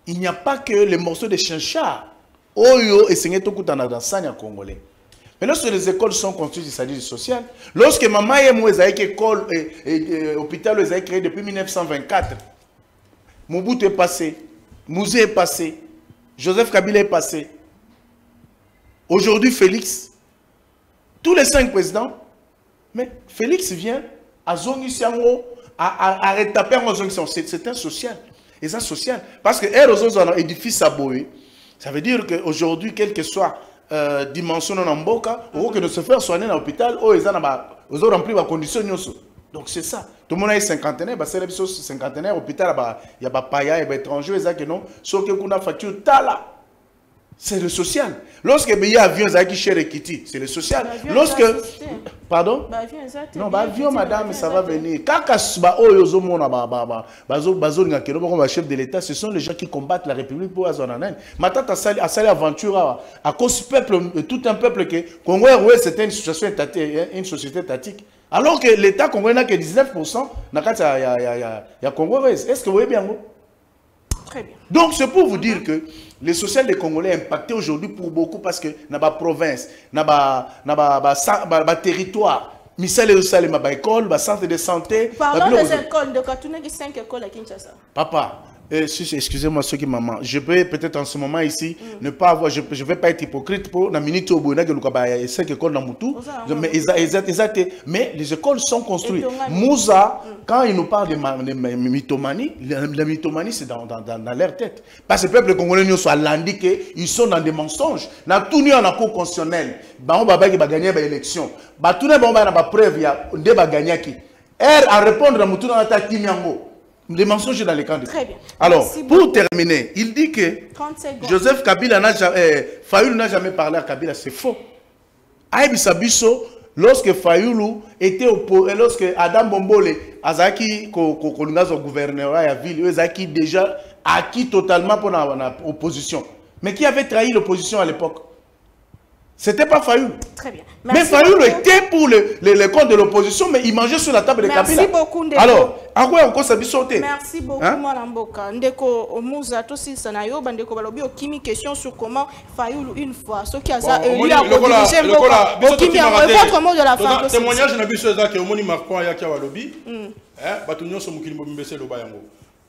il n'y a pas que les morceaux de chinchard. Oyo et Seigneur Tokutana dans Sanya Congolais. Mais lorsque les écoles sont construites, c'est-à-dire du social, lorsque Maman et moi, école et hôpital, les a créé depuis 1924, Mobutu est passé, Mouzé est passé, Joseph Kabila est passé. Aujourd'hui, Félix, tous les 5 présidents, mais Félix vient à Zongisango, à retaper en Zongisango. C'est un social. Et ça, social. Parce que un édifice à Boé, ça veut dire qu'aujourd'hui, quelle que soit dimension en Mboka, ou que de se faire soigner dans l'hôpital, ils ont rempli les conditions. Donc c'est ça. Tout le monde est cinquantenaire, c'est la cinquantenaire, l'hôpital, il y a des paya, il y a des étrangers, sauf que kuna facture tala. C'est le social. Lorsque il y a un avion qui cher et quitte, c'est le social. Lorsque... Pardon? Non, avion, madame, ça va venir. Chef de l'État, ce sont les gens qui combattent la République pour Azonanen. Maintenant, à cette aventure, à cause du peuple, tout un peuple que Congo, c'était une société étatique. Alors que l'État congolais n'a que 19%, il y a Congo. Est-ce que vous voyez bien? Très bien. Donc, c'est pour vous dire que les social des Congolais impactés aujourd'hui pour beaucoup parce que dans la province, dans le territoire, école, centre de santé. Parlons des écoles de Katuna, 5 écoles à Kinshasa. Papa, excusez-moi ceux qui maman, je peux peut-être en ce moment ici ne pas avoir, je ne vais pas être hypocrite pour la minute au Bouna que il y a 5 écoles dans Moutou, mais les écoles sont construites. Moussa, quand il nous parle de mythomanie, la mythomanie c'est dans leur tête. Parce que le peuple congolais nous soit l'indiqué, ils sont dans des mensonges. Dans tout nous en a cour constitutionnelle, on va gagner l'élection. Tout le monde a preuve, il y a des gagner qui. À répondre à Moutou dans la Kinyango. des mensonges dans les camps de... Très bien. Alors, Merci pour beaucoup. terminer, il dit que 30 secondes. Joseph Kabila n'a jamais... Fayoulou n'a jamais parlé à Kabila, c'est faux. Aïbissa Bisso, lorsque Fayoulou était lorsque Adam Bombole, Azaki, Kolungas au gouvernement à la ville, Azaki déjà acquis totalement pour l'opposition. Mais qui avait trahi l'opposition à l'époque? C'était pas Fayoulou. Très bien. Mais Fayoulou était pour les comptes de l'opposition, mais il mangeait sur la table de Kabila. Merci beaucoup, Ndeko. Alors, à quoi encore ça sauté? Merci beaucoup, Mwalamboka. Ndeko Mouza, Tosi Sanayo, Bandeko Balobi, Okimi, question sur comment Fayoulou une fois. Ce qui a ça, lui a redirigé Mboka. Okimi, votre mot de la fin. Témoignage n'a pas que Omoni Marquand et Akia Walobi. Batunyo Somukini Bombese Lobayango.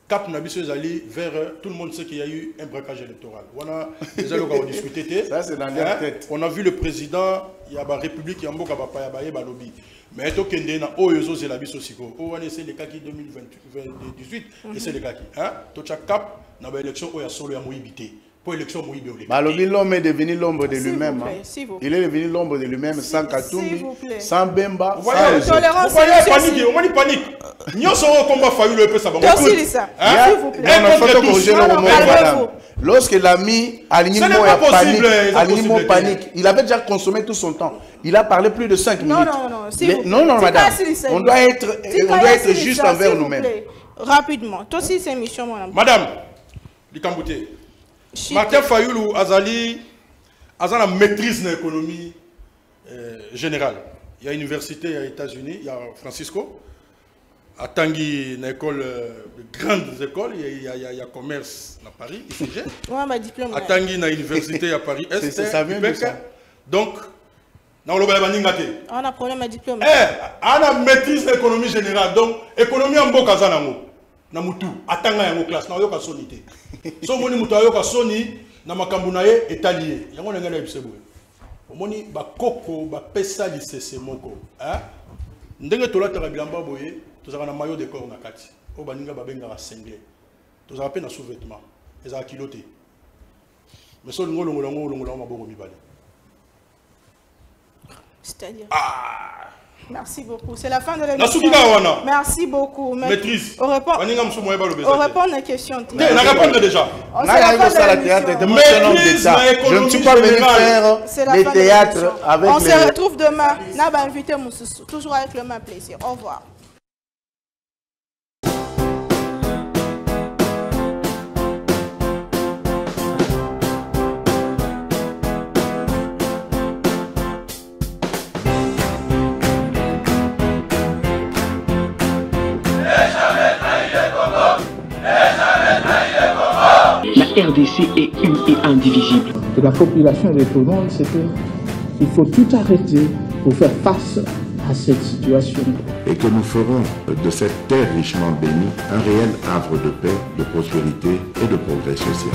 Cap Nabiso Zali vers tout le monde sait qu'il y a eu un braquage électoral. On a déjà discuté. Ça c'est dans la tête. On a vu le président, il y a la République, il y a Mboka Bapayabaye Balobi. Mais tout le monde a Oyozo Zelabiso Siko. On va essayer les cas qui 2018 et c'est les cas qui. Tout chaque cap dans l'élection où il y a solo à Moïbité. Pour l'élection Moïbité. Balobi l'homme est devenu l'ombre de lui-même. Il est devenu l'ombre de lui-même sans Katumbi, sans Bemba, sans tolérance. On va panique. Nous sommes au combat Fayoulou et ça va. S'il vous plaît. Lorsque l'ami alignement panique, il avait déjà consommé tout son temps. Il a parlé plus de 5 minutes. Non, madame. On doit être juste envers nous-mêmes. Rapidement. Toi aussi, c'est émission, madame. Likambouté. Martin Fayoulou Azali la maîtrise de l'économie générale. Il y a une université aux États-Unis, il y a Francisco. À Tanguy, une école, de grandes écoles, il y a commerce à Paris, ICG. À Tanguy, une université à Paris Est. Ça vient de ça. Donc, on a problème à diplôme. On a maîtrise de l'économie générale. Donc, l'économie en beau kazanango. Na mutu atanga yango classe na yoka soni te so moni mutu yoka soni na makambu na ye etalié yango na ngana bisebo omoni ba koko ba pesa lisese moko ndenge tolataka bilamba boye tozaka na maillot de corps na kati o baninga babenga ba singlet tozaka pe na sous-vêtement ezaka kilote mais so ngolo ngolo maboko mibale c'est-à-dire merci beaucoup. C'est la fin de l'émission. Merci beaucoup. Maîtrise. On répond aux questions. On répond déjà. Je ne suis pas venu faire les théâtres avec on se retrouve demain. N'a invité Moussou. Toujours avec le même plaisir. Au revoir. La RDC est une et indivisible. Et la population de Tonon, c'est qu'il faut tout arrêter pour faire face à cette situation. Et que nous ferons de cette terre richement bénie un réel havre de paix, de prospérité et de progrès social.